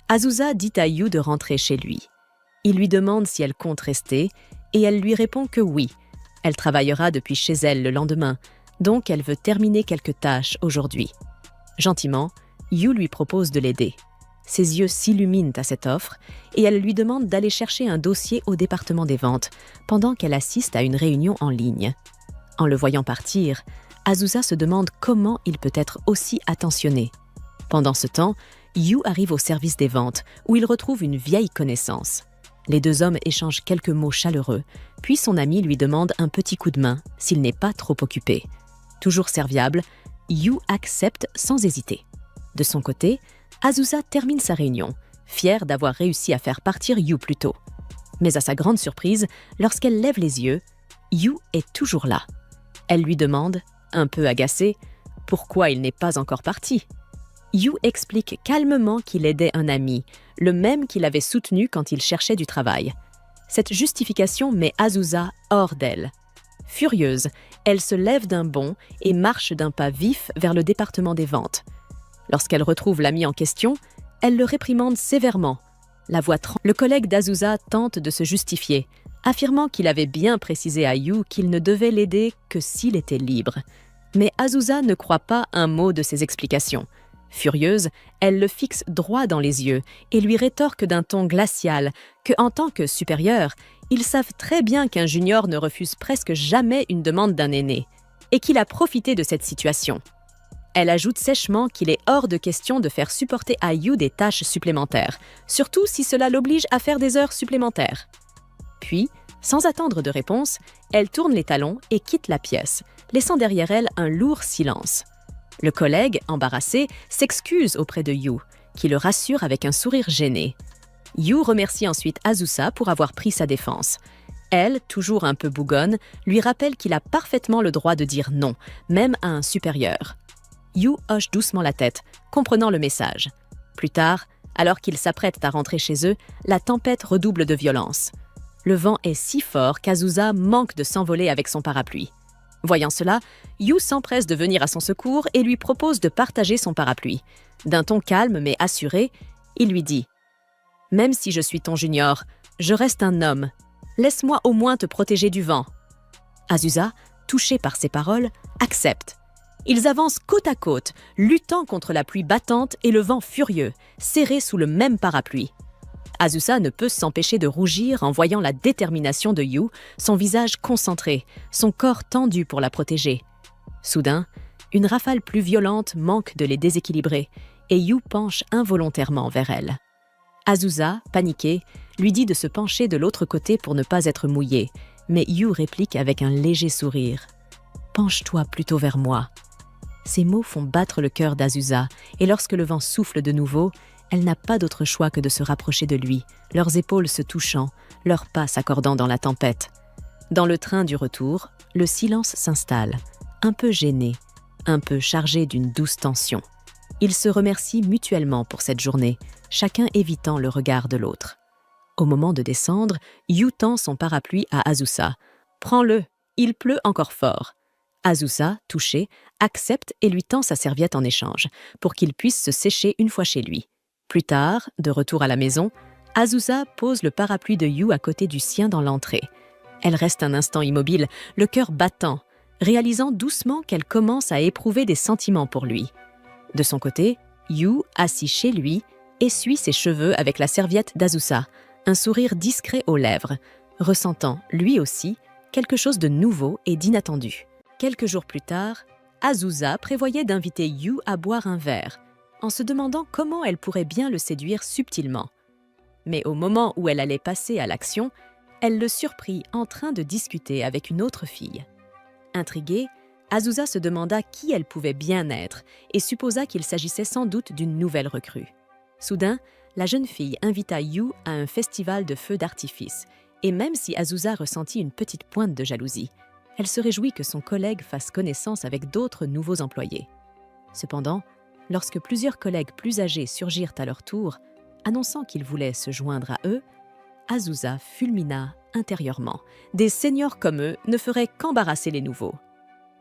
Azusa dit à Yu de rentrer chez lui. Il lui demande si elle compte rester, et elle lui répond que oui. Elle travaillera depuis chez elle le lendemain, donc elle veut terminer quelques tâches aujourd'hui. Gentiment, Yu lui propose de l'aider. Ses yeux s'illuminent à cette offre, et elle lui demande d'aller chercher un dossier au département des ventes, pendant qu'elle assiste à une réunion en ligne. En le voyant partir, Azusa se demande comment il peut être aussi attentionné. Pendant ce temps, Yu arrive au service des ventes, où il retrouve une vieille connaissance. Les 2 hommes échangent quelques mots chaleureux, puis son ami lui demande un petit coup de main, s'il n'est pas trop occupé. Toujours serviable, Yu accepte sans hésiter. De son côté, Azusa termine sa réunion, fière d'avoir réussi à faire partir Yu plus tôt. Mais à sa grande surprise, lorsqu'elle lève les yeux, Yu est toujours là. Elle lui demande, un peu agacée, pourquoi il n'est pas encore parti. Yu explique calmement qu'il aidait un ami, le même qu'il avait soutenu quand il cherchait du travail. Cette justification met Azusa hors d'elle. Furieuse, elle se lève d'un bond et marche d'un pas vif vers le département des ventes. Lorsqu'elle retrouve l'ami en question, elle le réprimande sévèrement. La voix tremble. Le collègue d'Azusa tente de se justifier, affirmant qu'il avait bien précisé à Yu qu'il ne devait l'aider que s'il était libre. Mais Azusa ne croit pas un mot de ses explications. Furieuse, elle le fixe droit dans les yeux et lui rétorque d'un ton glacial que, en tant que supérieur, ils savent très bien qu'un junior ne refuse presque jamais une demande d'un aîné, et qu'il a profité de cette situation. Elle ajoute sèchement qu'il est hors de question de faire supporter à Yu des tâches supplémentaires, surtout si cela l'oblige à faire des heures supplémentaires. Puis, sans attendre de réponse, elle tourne les talons et quitte la pièce, laissant derrière elle un lourd silence. Le collègue, embarrassé, s'excuse auprès de Yu, qui le rassure avec un sourire gêné. Yu remercie ensuite Azusa pour avoir pris sa défense. Elle, toujours un peu bougonne, lui rappelle qu'il a parfaitement le droit de dire non, même à un supérieur. Yu hoche doucement la tête, comprenant le message. Plus tard, alors qu'ils s'apprêtent à rentrer chez eux, la tempête redouble de violence. Le vent est si fort qu'Azusa manque de s'envoler avec son parapluie. Voyant cela, Yu s'empresse de venir à son secours et lui propose de partager son parapluie. D'un ton calme mais assuré, il lui dit « Même si je suis ton junior, je reste un homme. Laisse-moi au moins te protéger du vent. » Azusa, touchée par ces paroles, accepte. Ils avancent côte à côte, luttant contre la pluie battante et le vent furieux, serrés sous le même parapluie. Azusa ne peut s'empêcher de rougir en voyant la détermination de Yu, son visage concentré, son corps tendu pour la protéger. Soudain, une rafale plus violente manque de les déséquilibrer et Yu penche involontairement vers elle. Azusa, paniquée, lui dit de se pencher de l'autre côté pour ne pas être mouillée, mais Yu réplique avec un léger sourire. « Penche-toi plutôt vers moi. » Ces mots font battre le cœur d'Azusa et lorsque le vent souffle de nouveau, elle n'a pas d'autre choix que de se rapprocher de lui, leurs épaules se touchant, leurs pas s'accordant dans la tempête. Dans le train du retour, le silence s'installe, un peu gêné, un peu chargé d'une douce tension. Ils se remercient mutuellement pour cette journée, chacun évitant le regard de l'autre. Au moment de descendre, Yu tend son parapluie à Azusa. « Prends-le, il pleut encore fort. » Azusa, touchée, accepte et lui tend sa serviette en échange, pour qu'il puisse se sécher une fois chez lui. Plus tard, de retour à la maison, Azusa pose le parapluie de Yu à côté du sien dans l'entrée. Elle reste un instant immobile, le cœur battant, réalisant doucement qu'elle commence à éprouver des sentiments pour lui. De son côté, Yu, assis chez lui, essuie ses cheveux avec la serviette d'Azusa, un sourire discret aux lèvres, ressentant, lui aussi, quelque chose de nouveau et d'inattendu. Quelques jours plus tard, Azusa prévoyait d'inviter Yu à boire un verre, en se demandant comment elle pourrait bien le séduire subtilement. Mais au moment où elle allait passer à l'action, elle le surprit en train de discuter avec une autre fille. Intriguée, Azusa se demanda qui elle pouvait bien être et supposa qu'il s'agissait sans doute d'une nouvelle recrue. Soudain, la jeune fille invita Yu à un festival de feux d'artifice, et même si Azusa ressentit une petite pointe de jalousie, elle se réjouit que son collègue fasse connaissance avec d'autres nouveaux employés. Cependant, lorsque plusieurs collègues plus âgés surgirent à leur tour, annonçant qu'ils voulaient se joindre à eux, Azusa fulmina intérieurement. Des seniors comme eux ne feraient qu'embarrasser les nouveaux.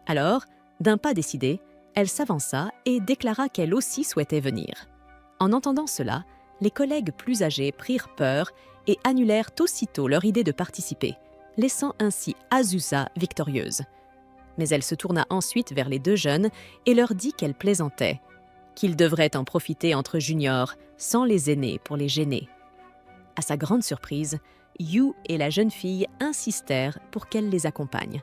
Alors, d'un pas décidé, elle s'avança et déclara qu'elle aussi souhaitait venir. En entendant cela, les collègues plus âgés prirent peur et annulèrent aussitôt leur idée de participer, laissant ainsi Azusa victorieuse. Mais elle se tourna ensuite vers les deux jeunes et leur dit qu'elle plaisantait, qu'ils devraient en profiter entre juniors, sans les aînés pour les gêner. À sa grande surprise, Yu et la jeune fille insistèrent pour qu'elle les accompagne.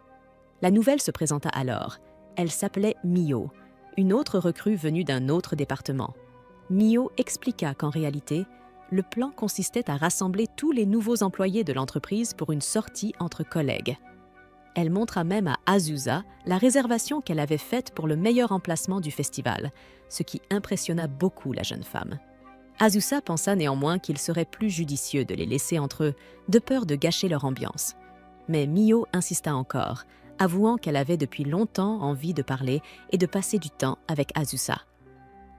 La nouvelle se présenta alors. Elle s'appelait Mio, une autre recrue venue d'un autre département. Mio expliqua qu'en réalité, le plan consistait à rassembler tous les nouveaux employés de l'entreprise pour une sortie entre collègues. Elle montra même à Azusa la réservation qu'elle avait faite pour le meilleur emplacement du festival, ce qui impressionna beaucoup la jeune femme. Azusa pensa néanmoins qu'il serait plus judicieux de les laisser entre eux, de peur de gâcher leur ambiance. Mais Mio insista encore, avouant qu'elle avait depuis longtemps envie de parler et de passer du temps avec Azusa.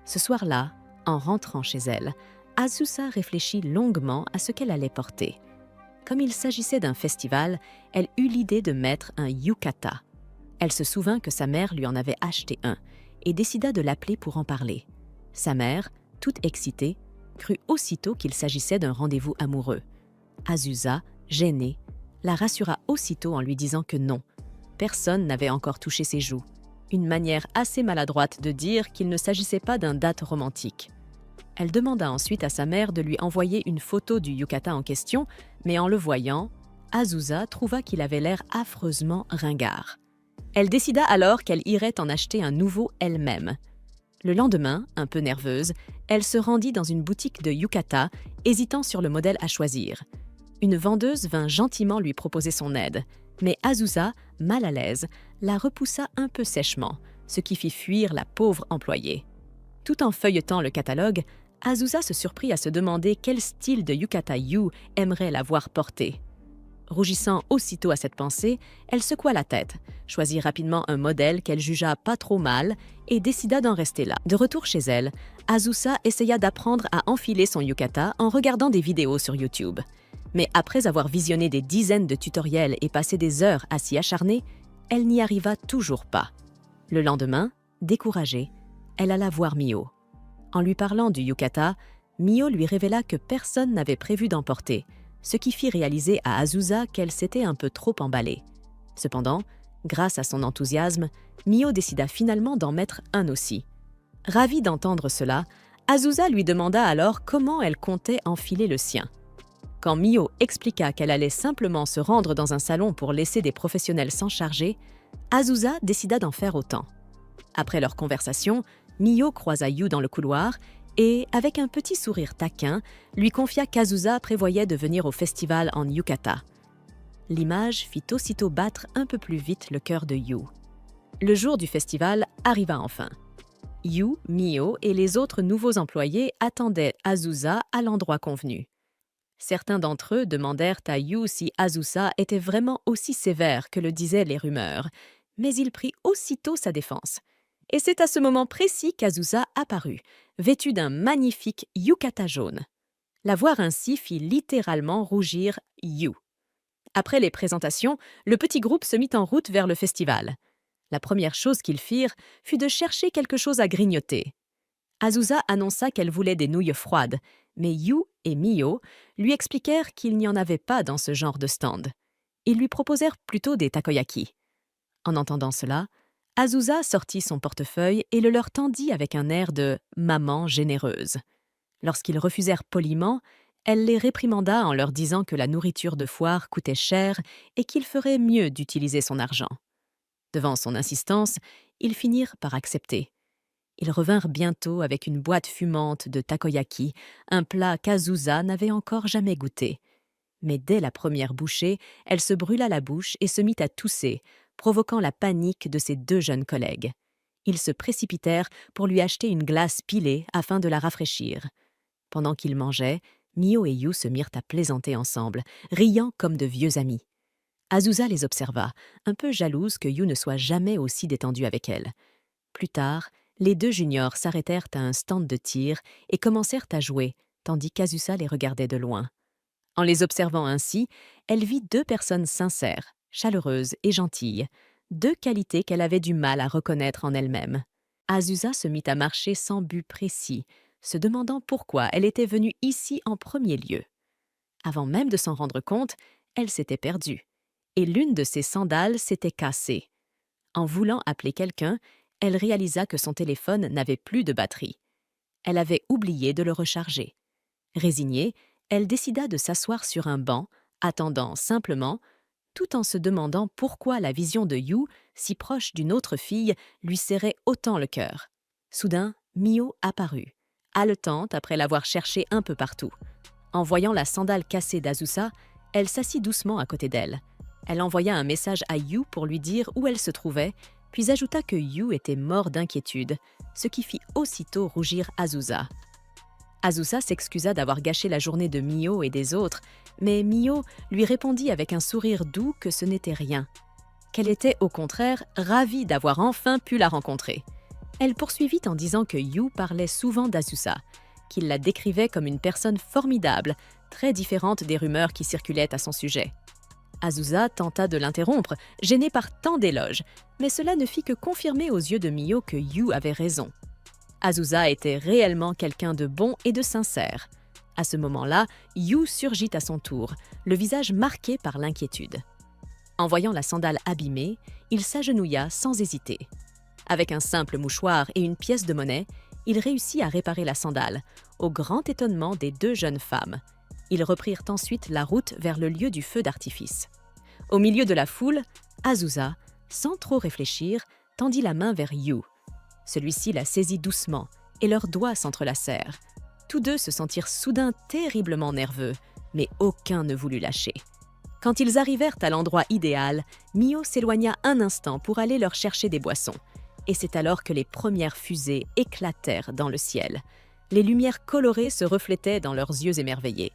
Ce soir-là, en rentrant chez elle, Azusa réfléchit longuement à ce qu'elle allait porter. Comme il s'agissait d'un festival, elle eut l'idée de mettre un yukata. Elle se souvint que sa mère lui en avait acheté un et décida de l'appeler pour en parler. Sa mère, toute excitée, crut aussitôt qu'il s'agissait d'un rendez-vous amoureux. Azusa, gênée, la rassura aussitôt en lui disant que non, personne n'avait encore touché ses joues, une manière assez maladroite de dire qu'il ne s'agissait pas d'un date romantique. Elle demanda ensuite à sa mère de lui envoyer une photo du yukata en question, mais en le voyant, Azusa trouva qu'il avait l'air affreusement ringard. Elle décida alors qu'elle irait en acheter un nouveau elle-même. Le lendemain, un peu nerveuse, elle se rendit dans une boutique de yukata, hésitant sur le modèle à choisir. Une vendeuse vint gentiment lui proposer son aide, mais Azusa, mal à l'aise, la repoussa un peu sèchement, ce qui fit fuir la pauvre employée. Tout en feuilletant le catalogue, Azusa se surprit à se demander quel style de yukata Yu aimerait la voir porter. Rougissant aussitôt à cette pensée, elle secoua la tête, choisit rapidement un modèle qu'elle jugea pas trop mal et décida d'en rester là. De retour chez elle, Azusa essaya d'apprendre à enfiler son yukata en regardant des vidéos sur YouTube. Mais après avoir visionné des dizaines de tutoriels et passé des heures à s'y acharner, elle n'y arriva toujours pas. Le lendemain, découragée, elle alla voir Mio. En lui parlant du yukata, Mio lui révéla que personne n'avait prévu d'en porter, ce qui fit réaliser à Azusa qu'elle s'était un peu trop emballée. Cependant, grâce à son enthousiasme, Mio décida finalement d'en mettre un aussi. Ravie d'entendre cela, Azusa lui demanda alors comment elle comptait enfiler le sien. Quand Mio expliqua qu'elle allait simplement se rendre dans un salon pour laisser des professionnels s'en charger, Azusa décida d'en faire autant. Après leur conversation, Mio croisa Yu dans le couloir et, avec un petit sourire taquin, lui confia qu'Azusa prévoyait de venir au festival en yukata. L'image fit aussitôt battre un peu plus vite le cœur de Yu. Le jour du festival arriva enfin. Yu, Mio et les autres nouveaux employés attendaient Azusa à l'endroit convenu. Certains d'entre eux demandèrent à Yu si Azusa était vraiment aussi sévère que le disaient les rumeurs, mais il prit aussitôt sa défense. Et c'est à ce moment précis qu'Azusa apparut, vêtue d'un magnifique yukata jaune. La voir ainsi fit littéralement rougir Yu. Après les présentations, le petit groupe se mit en route vers le festival. La première chose qu'ils firent fut de chercher quelque chose à grignoter. Azusa annonça qu'elle voulait des nouilles froides, mais Yu et Mio lui expliquèrent qu'il n'y en avait pas dans ce genre de stand. Ils lui proposèrent plutôt des takoyaki. En entendant cela, Azusa sortit son portefeuille et le leur tendit avec un air de « maman généreuse ». Lorsqu'ils refusèrent poliment, elle les réprimanda en leur disant que la nourriture de foire coûtait cher et qu'il ferait mieux d'utiliser son argent. Devant son insistance, ils finirent par accepter. Ils revinrent bientôt avec une boîte fumante de takoyaki, un plat qu'Azusa n'avait encore jamais goûté. Mais dès la première bouchée, elle se brûla la bouche et se mit à tousser, provoquant la panique de ses deux jeunes collègues. Ils se précipitèrent pour lui acheter une glace pilée afin de la rafraîchir. Pendant qu'ils mangeaient, Mio et Yu se mirent à plaisanter ensemble, riant comme de vieux amis. Azusa les observa, un peu jalouse que Yu ne soit jamais aussi détendu avec elle. Plus tard, les deux juniors s'arrêtèrent à un stand de tir et commencèrent à jouer, tandis qu'Azusa les regardait de loin. En les observant ainsi, elle vit deux personnes sincères, chaleureuses et gentilles, deux qualités qu'elle avait du mal à reconnaître en elle-même. Azusa se mit à marcher sans but précis, se demandant pourquoi elle était venue ici en premier lieu. Avant même de s'en rendre compte, elle s'était perdue, et l'une de ses sandales s'était cassée. En voulant appeler quelqu'un, elle réalisa que son téléphone n'avait plus de batterie. Elle avait oublié de le recharger. Résignée, elle décida de s'asseoir sur un banc, attendant simplement, tout en se demandant pourquoi la vision de Yu, si proche d'une autre fille, lui serrait autant le cœur. Soudain, Mio apparut, haletante après l'avoir cherchée un peu partout. En voyant la sandale cassée d'Azusa, elle s'assit doucement à côté d'elle. Elle envoya un message à Yu pour lui dire où elle se trouvait, puis ajouta que Yu était mort d'inquiétude, ce qui fit aussitôt rougir Azusa. Azusa s'excusa d'avoir gâché la journée de Mio et des autres, mais Mio lui répondit avec un sourire doux que ce n'était rien, qu'elle était au contraire ravie d'avoir enfin pu la rencontrer. Elle poursuivit en disant que Yu parlait souvent d'Azusa, qu'il la décrivait comme une personne formidable, très différente des rumeurs qui circulaient à son sujet. Azusa tenta de l'interrompre, gênée par tant d'éloges, mais cela ne fit que confirmer aux yeux de Mio que Yu avait raison. Azusa était réellement quelqu'un de bon et de sincère. À ce moment-là, Yu surgit à son tour, le visage marqué par l'inquiétude. En voyant la sandale abîmée, il s'agenouilla sans hésiter. Avec un simple mouchoir et une pièce de monnaie, il réussit à réparer la sandale, au grand étonnement des deux jeunes femmes. Ils reprirent ensuite la route vers le lieu du feu d'artifice. Au milieu de la foule, Azusa, sans trop réfléchir, tendit la main vers Yu. Celui-ci la saisit doucement et leurs doigts s'entrelacèrent. Tous deux se sentirent soudain terriblement nerveux, mais aucun ne voulut lâcher. Quand ils arrivèrent à l'endroit idéal, Mio s'éloigna un instant pour aller leur chercher des boissons. Et c'est alors que les premières fusées éclatèrent dans le ciel. Les lumières colorées se reflétaient dans leurs yeux émerveillés.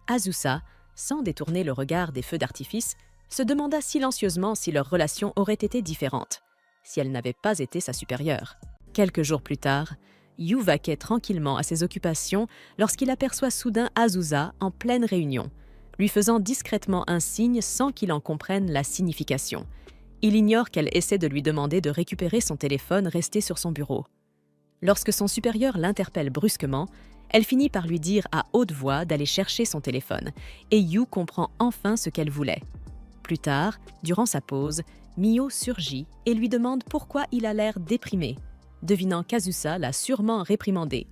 Azusa, sans détourner le regard des feux d'artifice, se demanda silencieusement si leur relation aurait été différente, si elle n'avait pas été sa supérieure. Quelques jours plus tard, Yu vaquait tranquillement à ses occupations lorsqu'il aperçoit soudain Azusa en pleine réunion, lui faisant discrètement un signe sans qu'il en comprenne la signification. Il ignore qu'elle essaie de lui demander de récupérer son téléphone resté sur son bureau. Lorsque son supérieur l'interpelle brusquement, elle finit par lui dire à haute voix d'aller chercher son téléphone, et Yu comprend enfin ce qu'elle voulait. Plus tard, durant sa pause, Mio surgit et lui demande pourquoi il a l'air déprimé, devinant qu'Azusa l'a sûrement réprimandé.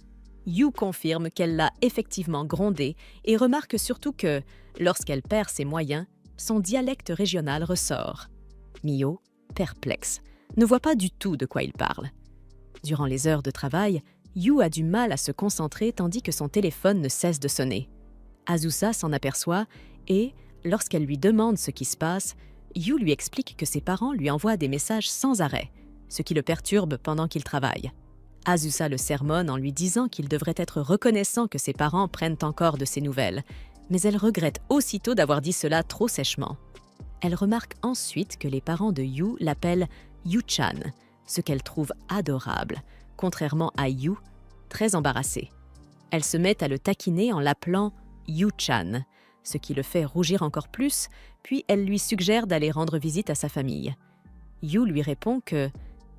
Yu confirme qu'elle l'a effectivement grondé et remarque surtout que, lorsqu'elle perd ses moyens, son dialecte régional ressort. Mio, perplexe, ne voit pas du tout de quoi il parle. Durant les heures de travail, Yu a du mal à se concentrer tandis que son téléphone ne cesse de sonner. Azusa s'en aperçoit et, lorsqu'elle lui demande ce qui se passe, Yu lui explique que ses parents lui envoient des messages sans arrêt, ce qui le perturbe pendant qu'il travaille. Azusa le sermonne en lui disant qu'il devrait être reconnaissant que ses parents prennent encore de ses nouvelles, mais elle regrette aussitôt d'avoir dit cela trop sèchement. Elle remarque ensuite que les parents de Yu l'appellent Yu-chan, ce qu'elle trouve adorable, contrairement à Yu, très embarrassée. Elle se met à le taquiner en l'appelant Yu-chan, ce qui le fait rougir encore plus, puis elle lui suggère d'aller rendre visite à sa famille. Yu lui répond que,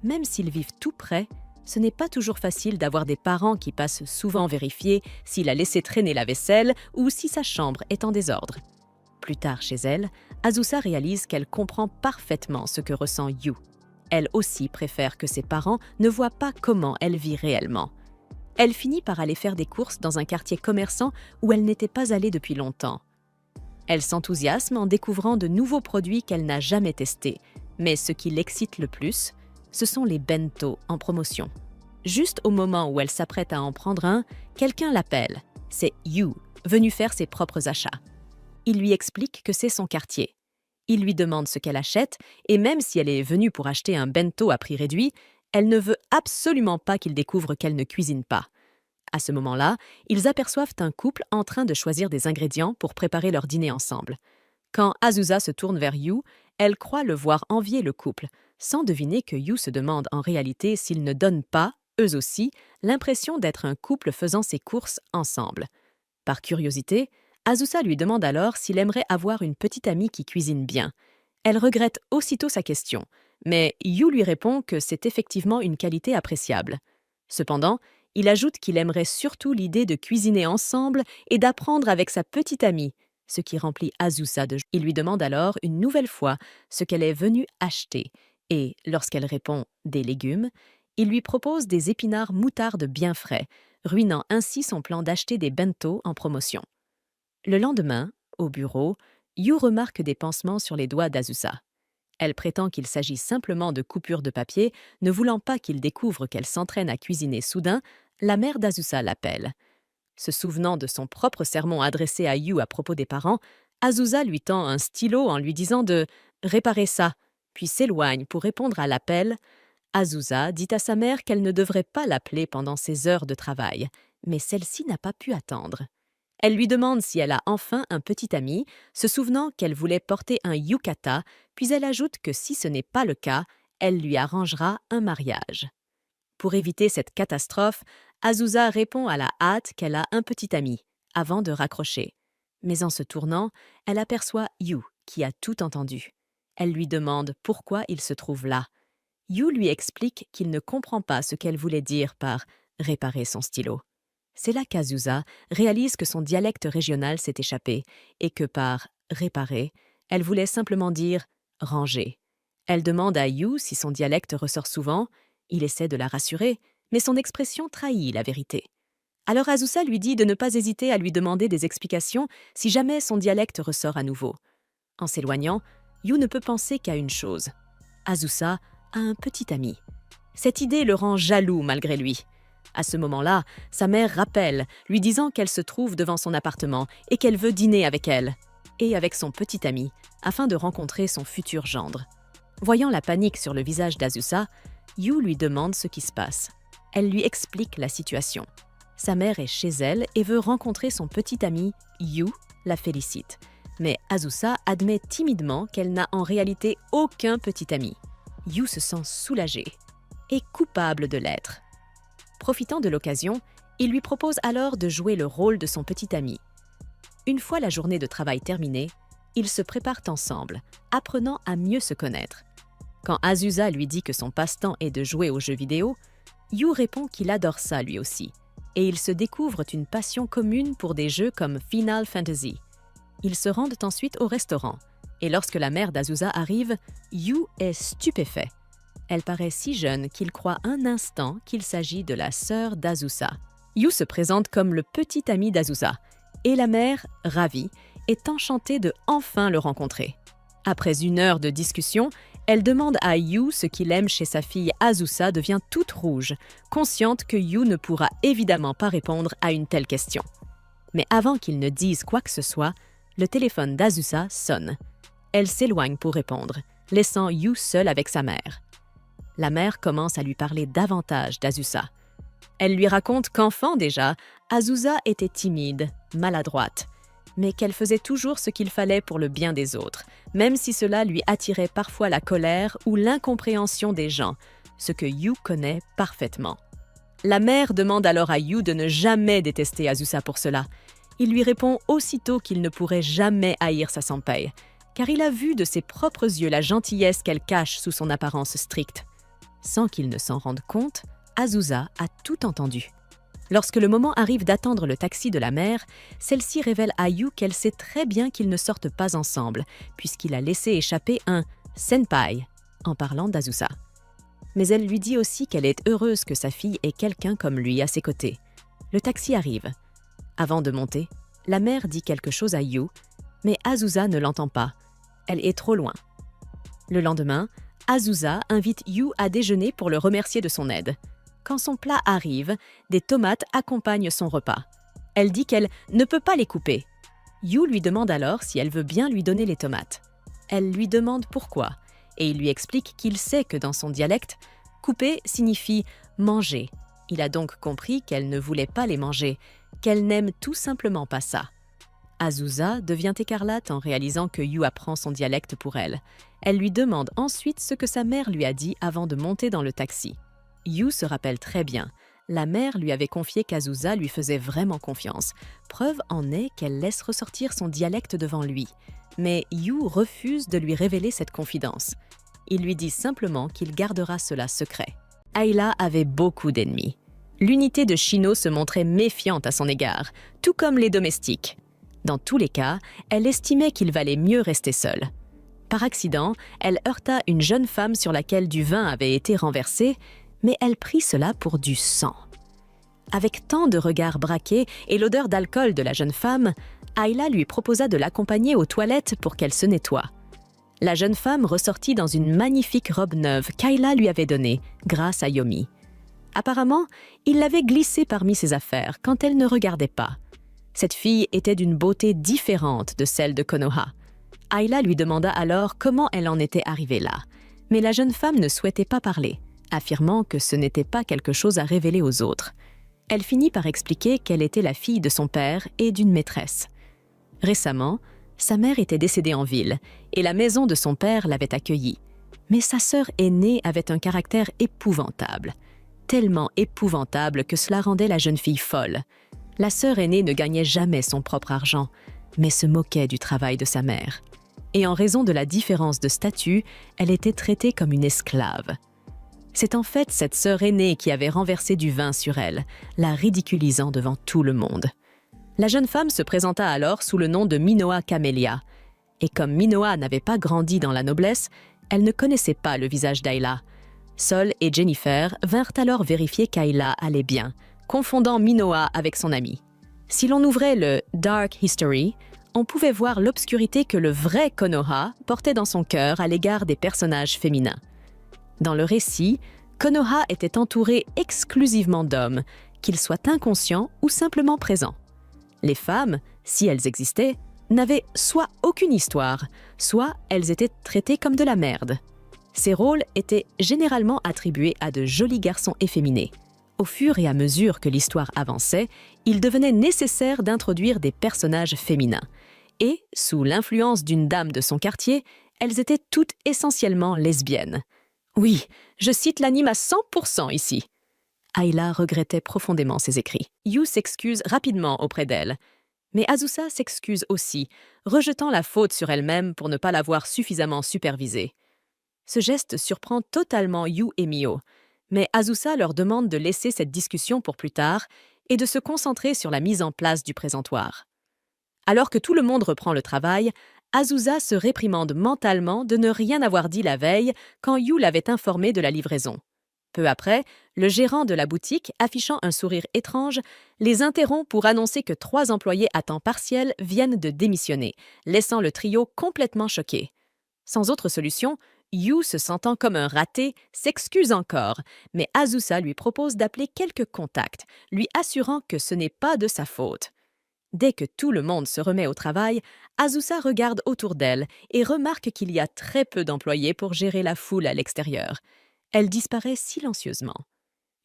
même s'ils vivent tout près, ce n'est pas toujours facile d'avoir des parents qui passent souvent vérifier s'il a laissé traîner la vaisselle ou si sa chambre est en désordre. Plus tard chez elle, Azusa réalise qu'elle comprend parfaitement ce que ressent Yu. Elle aussi préfère que ses parents ne voient pas comment elle vit réellement. Elle finit par aller faire des courses dans un quartier commerçant où elle n'était pas allée depuis longtemps. Elle s'enthousiasme en découvrant de nouveaux produits qu'elle n'a jamais testés, mais ce qui l'excite le plus, ce sont les bento en promotion. Juste au moment où elle s'apprête à en prendre un, quelqu'un l'appelle. C'est Yu, venu faire ses propres achats. Il lui explique que c'est son quartier. Il lui demande ce qu'elle achète et même si elle est venue pour acheter un bento à prix réduit, elle ne veut absolument pas qu'il découvre qu'elle ne cuisine pas. À ce moment-là, ils aperçoivent un couple en train de choisir des ingrédients pour préparer leur dîner ensemble. Quand Azusa se tourne vers Yu, elle croit le voir envier le couple, sans deviner que Yu se demande en réalité s'ils ne donnent pas, eux aussi, l'impression d'être un couple faisant ses courses ensemble. Par curiosité, Azusa lui demande alors s'il aimerait avoir une petite amie qui cuisine bien. Elle regrette aussitôt sa question, mais Yu lui répond que c'est effectivement une qualité appréciable. Cependant, il ajoute qu'il aimerait surtout l'idée de cuisiner ensemble et d'apprendre avec sa petite amie, ce qui remplit Azusa de joie. Il lui demande alors une nouvelle fois ce qu'elle est venue acheter et, lorsqu'elle répond « des légumes », il lui propose des épinards moutarde bien frais, ruinant ainsi son plan d'acheter des bento en promotion. Le lendemain, au bureau, Yu remarque des pansements sur les doigts d'Azusa. Elle prétend qu'il s'agit simplement de coupures de papier, ne voulant pas qu'il découvre qu'elle s'entraîne à cuisiner soudain, la mère d'Azusa l'appelle. Se souvenant de son propre sermon adressé à Yu à propos des parents, Azusa lui tend un stylo en lui disant de « réparer ça », puis s'éloigne pour répondre à l'appel. Azusa dit à sa mère qu'elle ne devrait pas l'appeler pendant ses heures de travail, mais celle-ci n'a pas pu attendre. Elle lui demande si elle a enfin un petit ami, se souvenant qu'elle voulait porter un yukata, puis elle ajoute que si ce n'est pas le cas, elle lui arrangera un mariage. Pour éviter cette catastrophe, Azusa répond à la hâte qu'elle a un petit ami, avant de raccrocher. Mais en se tournant, elle aperçoit Yu, qui a tout entendu. Elle lui demande pourquoi il se trouve là. Yu lui explique qu'il ne comprend pas ce qu'elle voulait dire par « réparer son stylo ». C'est là qu'Azusa réalise que son dialecte régional s'est échappé et que par « réparer », elle voulait simplement dire « ranger ». Elle demande à Yu si son dialecte ressort souvent. Il essaie de la rassurer, mais son expression trahit la vérité. Alors Azusa lui dit de ne pas hésiter à lui demander des explications si jamais son dialecte ressort à nouveau. En s'éloignant, Yu ne peut penser qu'à une chose. Azusa a un petit ami. Cette idée le rend jaloux malgré lui. À ce moment-là, sa mère rappelle, lui disant qu'elle se trouve devant son appartement et qu'elle veut dîner avec elle, et avec son petit ami, afin de rencontrer son futur gendre. Voyant la panique sur le visage d'Azusa, Yu lui demande ce qui se passe. Elle lui explique la situation. Sa mère est chez elle et veut rencontrer son petit ami. Yu la félicite. Mais Azusa admet timidement qu'elle n'a en réalité aucun petit ami. Yu se sent soulagée et coupable de l'être. Profitant de l'occasion, il lui propose alors de jouer le rôle de son petit ami. Une fois la journée de travail terminée, ils se préparent ensemble, apprenant à mieux se connaître. Quand Azusa lui dit que son passe-temps est de jouer aux jeux vidéo, Yu répond qu'il adore ça lui aussi, et ils se découvrent une passion commune pour des jeux comme Final Fantasy. Ils se rendent ensuite au restaurant, et lorsque la mère d'Azusa arrive, Yu est stupéfait. Elle paraît si jeune qu'il croit un instant qu'il s'agit de la sœur d'Azusa. Yu se présente comme le petit ami d'Azusa, et la mère, ravie, est enchantée de enfin le rencontrer. Après 1 heure de discussion, elle demande à Yu ce qu'il aime chez sa fille Azusa devient toute rouge, consciente que Yu ne pourra évidemment pas répondre à une telle question. Mais avant qu'il ne dise quoi que ce soit, le téléphone d'Azusa sonne. Elle s'éloigne pour répondre, laissant Yu seule avec sa mère. La mère commence à lui parler davantage d'Azusa. Elle lui raconte qu'enfant déjà, Azusa était timide, maladroite, mais qu'elle faisait toujours ce qu'il fallait pour le bien des autres, même si cela lui attirait parfois la colère ou l'incompréhension des gens, ce que Yu connaît parfaitement. La mère demande alors à Yu de ne jamais détester Azusa pour cela. Il lui répond aussitôt qu'il ne pourrait jamais haïr sa senpai, car il a vu de ses propres yeux la gentillesse qu'elle cache sous son apparence stricte. Sans qu'il ne s'en rende compte, Azusa a tout entendu. Lorsque le moment arrive d'attendre le taxi de la mère, celle-ci révèle à Yu qu'elle sait très bien qu'ils ne sortent pas ensemble, puisqu'il a laissé échapper un « senpai » en parlant d'Azusa. Mais elle lui dit aussi qu'elle est heureuse que sa fille ait quelqu'un comme lui à ses côtés. Le taxi arrive. Avant de monter, la mère dit quelque chose à Yu, mais Azusa ne l'entend pas. Elle est trop loin. Le lendemain, Azusa invite Yu à déjeuner pour le remercier de son aide. Quand son plat arrive, des tomates accompagnent son repas. Elle dit qu'elle ne peut pas les couper. Yu lui demande alors si elle veut bien lui donner les tomates. Elle lui demande pourquoi, et il lui explique qu'il sait que dans son dialecte, couper signifie manger. Il a donc compris qu'elle ne voulait pas les manger, qu'elle n'aime tout simplement pas ça. Azusa devient écarlate en réalisant que Yu apprend son dialecte pour elle. Elle lui demande ensuite ce que sa mère lui a dit avant de monter dans le taxi. Yu se rappelle très bien. La mère lui avait confié qu'Azusa lui faisait vraiment confiance. Preuve en est qu'elle laisse ressortir son dialecte devant lui. Mais Yu refuse de lui révéler cette confidence. Il lui dit simplement qu'il gardera cela secret. Ayla avait beaucoup d'ennemis. L'unité de Shino se montrait méfiante à son égard, tout comme les domestiques. Dans tous les cas, elle estimait qu'il valait mieux rester seule. Par accident, elle heurta une jeune femme sur laquelle du vin avait été renversé, mais elle prit cela pour du sang. Avec tant de regards braqués et l'odeur d'alcool de la jeune femme, Ayla lui proposa de l'accompagner aux toilettes pour qu'elle se nettoie. La jeune femme ressortit dans une magnifique robe neuve qu'Ayla lui avait donnée, grâce à Yomi. Apparemment, il l'avait glissée parmi ses affaires quand elle ne regardait pas. Cette fille était d'une beauté différente de celle de Konoha. Ayla lui demanda alors comment elle en était arrivée là, mais la jeune femme ne souhaitait pas parler, affirmant que ce n'était pas quelque chose à révéler aux autres. Elle finit par expliquer qu'elle était la fille de son père et d'une maîtresse. Récemment, sa mère était décédée en ville et la maison de son père l'avait accueillie. Mais sa sœur aînée avait un caractère épouvantable. Tellement épouvantable que cela rendait la jeune fille folle. La sœur aînée ne gagnait jamais son propre argent, mais se moquait du travail de sa mère. Et en raison de la différence de statut, elle était traitée comme une esclave. C'est en fait cette sœur aînée qui avait renversé du vin sur elle, la ridiculisant devant tout le monde. La jeune femme se présenta alors sous le nom de Minoa Camélia. Et comme Minoa n'avait pas grandi dans la noblesse, elle ne connaissait pas le visage d'Ayla. Sol et Jennifer vinrent alors vérifier qu'Ayla allait bien, confondant Minoa avec son amie. Si l'on ouvrait le « Dark History », on pouvait voir l'obscurité que le vrai Konoha portait dans son cœur à l'égard des personnages féminins. Dans le récit, Konoha était entouré exclusivement d'hommes, qu'ils soient inconscients ou simplement présents. Les femmes, si elles existaient, n'avaient soit aucune histoire, soit elles étaient traitées comme de la merde. Ces rôles étaient généralement attribués à de jolis garçons efféminés. Au fur et à mesure que l'histoire avançait, il devenait nécessaire d'introduire des personnages féminins. Et, sous l'influence d'une dame de son quartier, elles étaient toutes essentiellement lesbiennes. Oui, je cite l'anime à 100% ici. Ayla regrettait profondément ses écrits. Yu s'excuse rapidement auprès d'elle. Mais Azusa s'excuse aussi, rejetant la faute sur elle-même pour ne pas l'avoir suffisamment supervisée. Ce geste surprend totalement Yu et Mio, mais Azusa leur demande de laisser cette discussion pour plus tard et de se concentrer sur la mise en place du présentoir. Alors que tout le monde reprend le travail, Azusa se réprimande mentalement de ne rien avoir dit la veille quand Yu l'avait informée de la livraison. Peu après, le gérant de la boutique, affichant un sourire étrange, les interrompt pour annoncer que 3 employés à temps partiel viennent de démissionner, laissant le trio complètement choqué. Sans autre solution, Yu, se sentant comme un raté, s'excuse encore, mais Azusa lui propose d'appeler quelques contacts, lui assurant que ce n'est pas de sa faute. Dès que tout le monde se remet au travail, Azusa regarde autour d'elle et remarque qu'il y a très peu d'employés pour gérer la foule à l'extérieur. Elle disparaît silencieusement.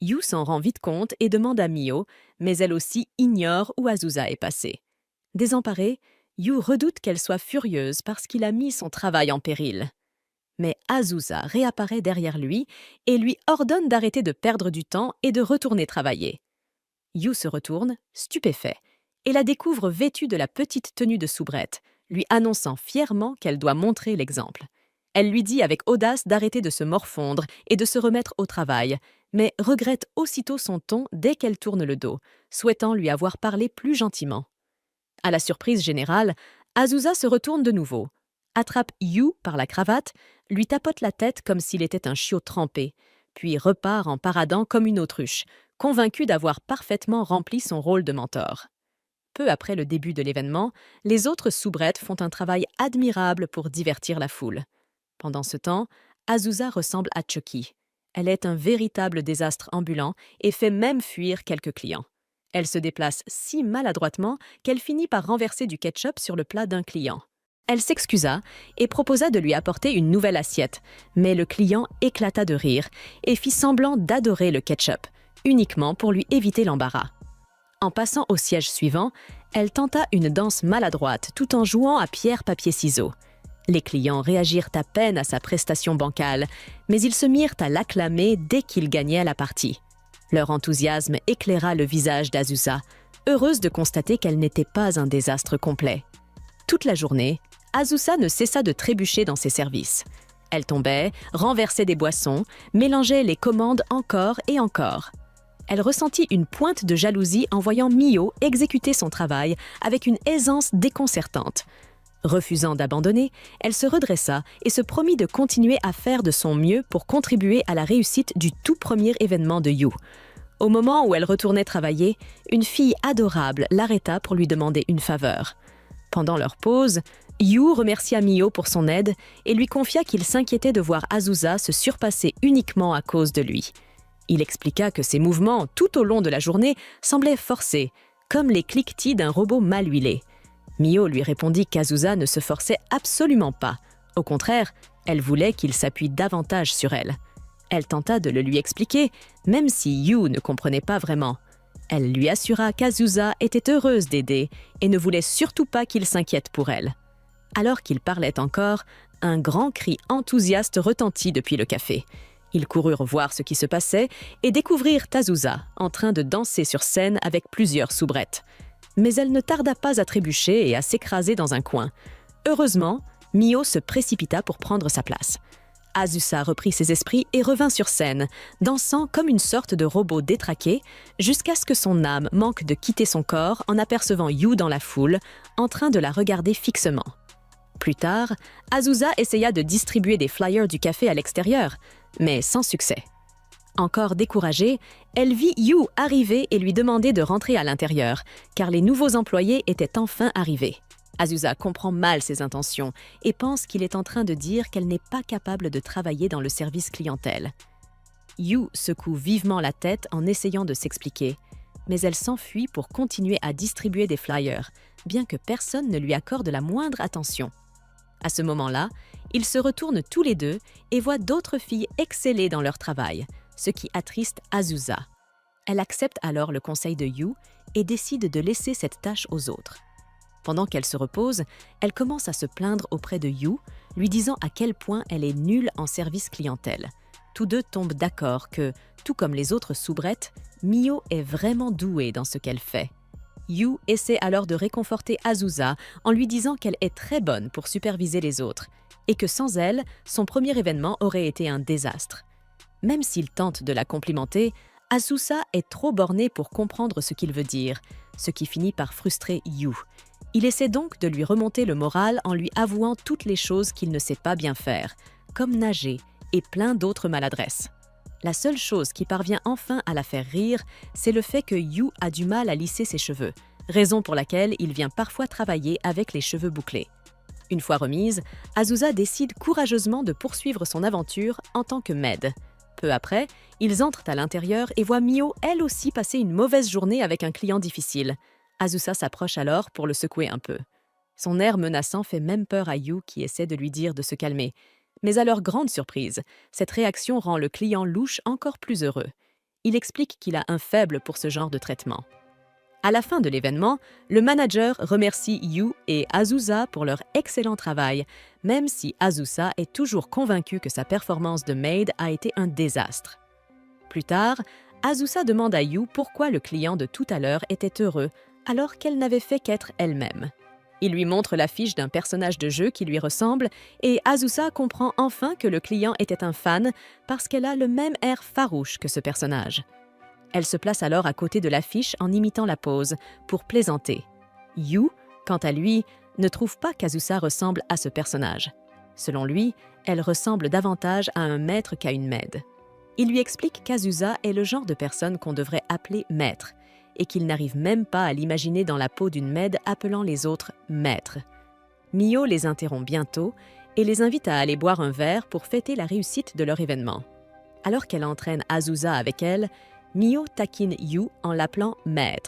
Yu s'en rend vite compte et demande à Mio, mais elle aussi ignore où Azusa est passée. Désemparée, Yu redoute qu'elle soit furieuse parce qu'il a mis son travail en péril. Mais Azusa réapparaît derrière lui et lui ordonne d'arrêter de perdre du temps et de retourner travailler. Yu se retourne, stupéfait, et la découvre vêtue de la petite tenue de soubrette, lui annonçant fièrement qu'elle doit montrer l'exemple. Elle lui dit avec audace d'arrêter de se morfondre et de se remettre au travail, mais regrette aussitôt son ton dès qu'elle tourne le dos, souhaitant lui avoir parlé plus gentiment. À la surprise générale, Azusa se retourne de nouveau, attrape Yu par la cravate, lui tapote la tête comme s'il était un chiot trempé, puis repart en paradant comme une autruche, convaincue d'avoir parfaitement rempli son rôle de mentor. Peu après le début de l'événement, les autres soubrettes font un travail admirable pour divertir la foule. Pendant ce temps, Azusa ressemble à Chucky. Elle est un véritable désastre ambulant et fait même fuir quelques clients. Elle se déplace si maladroitement qu'elle finit par renverser du ketchup sur le plat d'un client. Elle s'excusa et proposa de lui apporter une nouvelle assiette, mais le client éclata de rire et fit semblant d'adorer le ketchup, uniquement pour lui éviter l'embarras. En passant au siège suivant, elle tenta une danse maladroite tout en jouant à pierre-papier-ciseaux. Les clients réagirent à peine à sa prestation bancale, mais ils se mirent à l'acclamer dès qu'il gagnait la partie. Leur enthousiasme éclaira le visage d'Azusa, heureuse de constater qu'elle n'était pas un désastre complet. Toute la journée, Azusa ne cessa de trébucher dans ses services. Elle tombait, renversait des boissons, mélangeait les commandes encore et encore. Elle ressentit une pointe de jalousie en voyant Mio exécuter son travail avec une aisance déconcertante. Refusant d'abandonner, elle se redressa et se promit de continuer à faire de son mieux pour contribuer à la réussite du tout premier événement de Yu. Au moment où elle retournait travailler, une fille adorable l'arrêta pour lui demander une faveur. Pendant leur pause, Yu remercia Mio pour son aide et lui confia qu'il s'inquiétait de voir Azusa se surpasser uniquement à cause de lui. Il expliqua que ses mouvements, tout au long de la journée, semblaient forcés, comme les cliquetis d'un robot mal huilé. Mio lui répondit qu'Azusa ne se forçait absolument pas. Au contraire, elle voulait qu'il s'appuie davantage sur elle. Elle tenta de le lui expliquer, même si Yu ne comprenait pas vraiment. Elle lui assura qu'Azusa était heureuse d'aider et ne voulait surtout pas qu'il s'inquiète pour elle. Alors qu'il parlait encore, un grand cri enthousiaste retentit depuis le café. Ils coururent voir ce qui se passait et découvrirent Azusa en train de danser sur scène avec plusieurs soubrettes. Mais elle ne tarda pas à trébucher et à s'écraser dans un coin. Heureusement, Mio se précipita pour prendre sa place. Azusa reprit ses esprits et revint sur scène, dansant comme une sorte de robot détraqué, jusqu'à ce que son âme manque de quitter son corps en apercevant Yu dans la foule, en train de la regarder fixement. Plus tard, Azusa essaya de distribuer des flyers du café à l'extérieur, mais sans succès. Encore découragée, elle vit Yu arriver et lui demander de rentrer à l'intérieur, car les nouveaux employés étaient enfin arrivés. Azusa comprend mal ses intentions et pense qu'il est en train de dire qu'elle n'est pas capable de travailler dans le service clientèle. Yu secoue vivement la tête en essayant de s'expliquer, mais elle s'enfuit pour continuer à distribuer des flyers, bien que personne ne lui accorde la moindre attention. À ce moment-là, ils se retournent tous les deux et voient d'autres filles exceller dans leur travail, ce qui attriste Azusa. Elle accepte alors le conseil de Yu et décide de laisser cette tâche aux autres. Pendant qu'elle se repose, elle commence à se plaindre auprès de Yu, lui disant à quel point elle est nulle en service clientèle. Tous deux tombent d'accord que, tout comme les autres soubrettes, Mio est vraiment douée dans ce qu'elle fait. Yu essaie alors de réconforter Azusa en lui disant qu'elle est très bonne pour superviser les autres et que sans elle, son premier événement aurait été un désastre. Même s'il tente de la complimenter, Azusa est trop bornée pour comprendre ce qu'il veut dire, ce qui finit par frustrer Yu. Il essaie donc de lui remonter le moral en lui avouant toutes les choses qu'il ne sait pas bien faire, comme nager et plein d'autres maladresses. La seule chose qui parvient enfin à la faire rire, c'est le fait que Yu a du mal à lisser ses cheveux, raison pour laquelle il vient parfois travailler avec les cheveux bouclés. Une fois remise, Azusa décide courageusement de poursuivre son aventure en tant que maid. Peu après, ils entrent à l'intérieur et voient Mio elle aussi passer une mauvaise journée avec un client difficile. Azusa s'approche alors pour le secouer un peu. Son air menaçant fait même peur à Yu qui essaie de lui dire de se calmer. Mais à leur grande surprise, cette réaction rend le client louche encore plus heureux. Il explique qu'il a un faible pour ce genre de traitement. À la fin de l'événement, le manager remercie Yu et Azusa pour leur excellent travail, même si Azusa est toujours convaincue que sa performance de maid a été un désastre. Plus tard, Azusa demande à Yu pourquoi le client de tout à l'heure était heureux, alors qu'elle n'avait fait qu'être elle-même. Il lui montre l'affiche d'un personnage de jeu qui lui ressemble et Azusa comprend enfin que le client était un fan parce qu'elle a le même air farouche que ce personnage. Elle se place alors à côté de l'affiche en imitant la pose, pour plaisanter. Yu, quant à lui, ne trouve pas qu'Azusa ressemble à ce personnage. Selon lui, elle ressemble davantage à un maître qu'à une maid. Il lui explique qu'Azusa est le genre de personne qu'on devrait appeler maître, et qu'il n'arrive même pas à l'imaginer dans la peau d'une maid appelant les autres maîtres. Mio les interrompt bientôt et les invite à aller boire un verre pour fêter la réussite de leur événement. Alors qu'elle entraîne Azusa avec elle, Mio taquine Yu en l'appelant maître.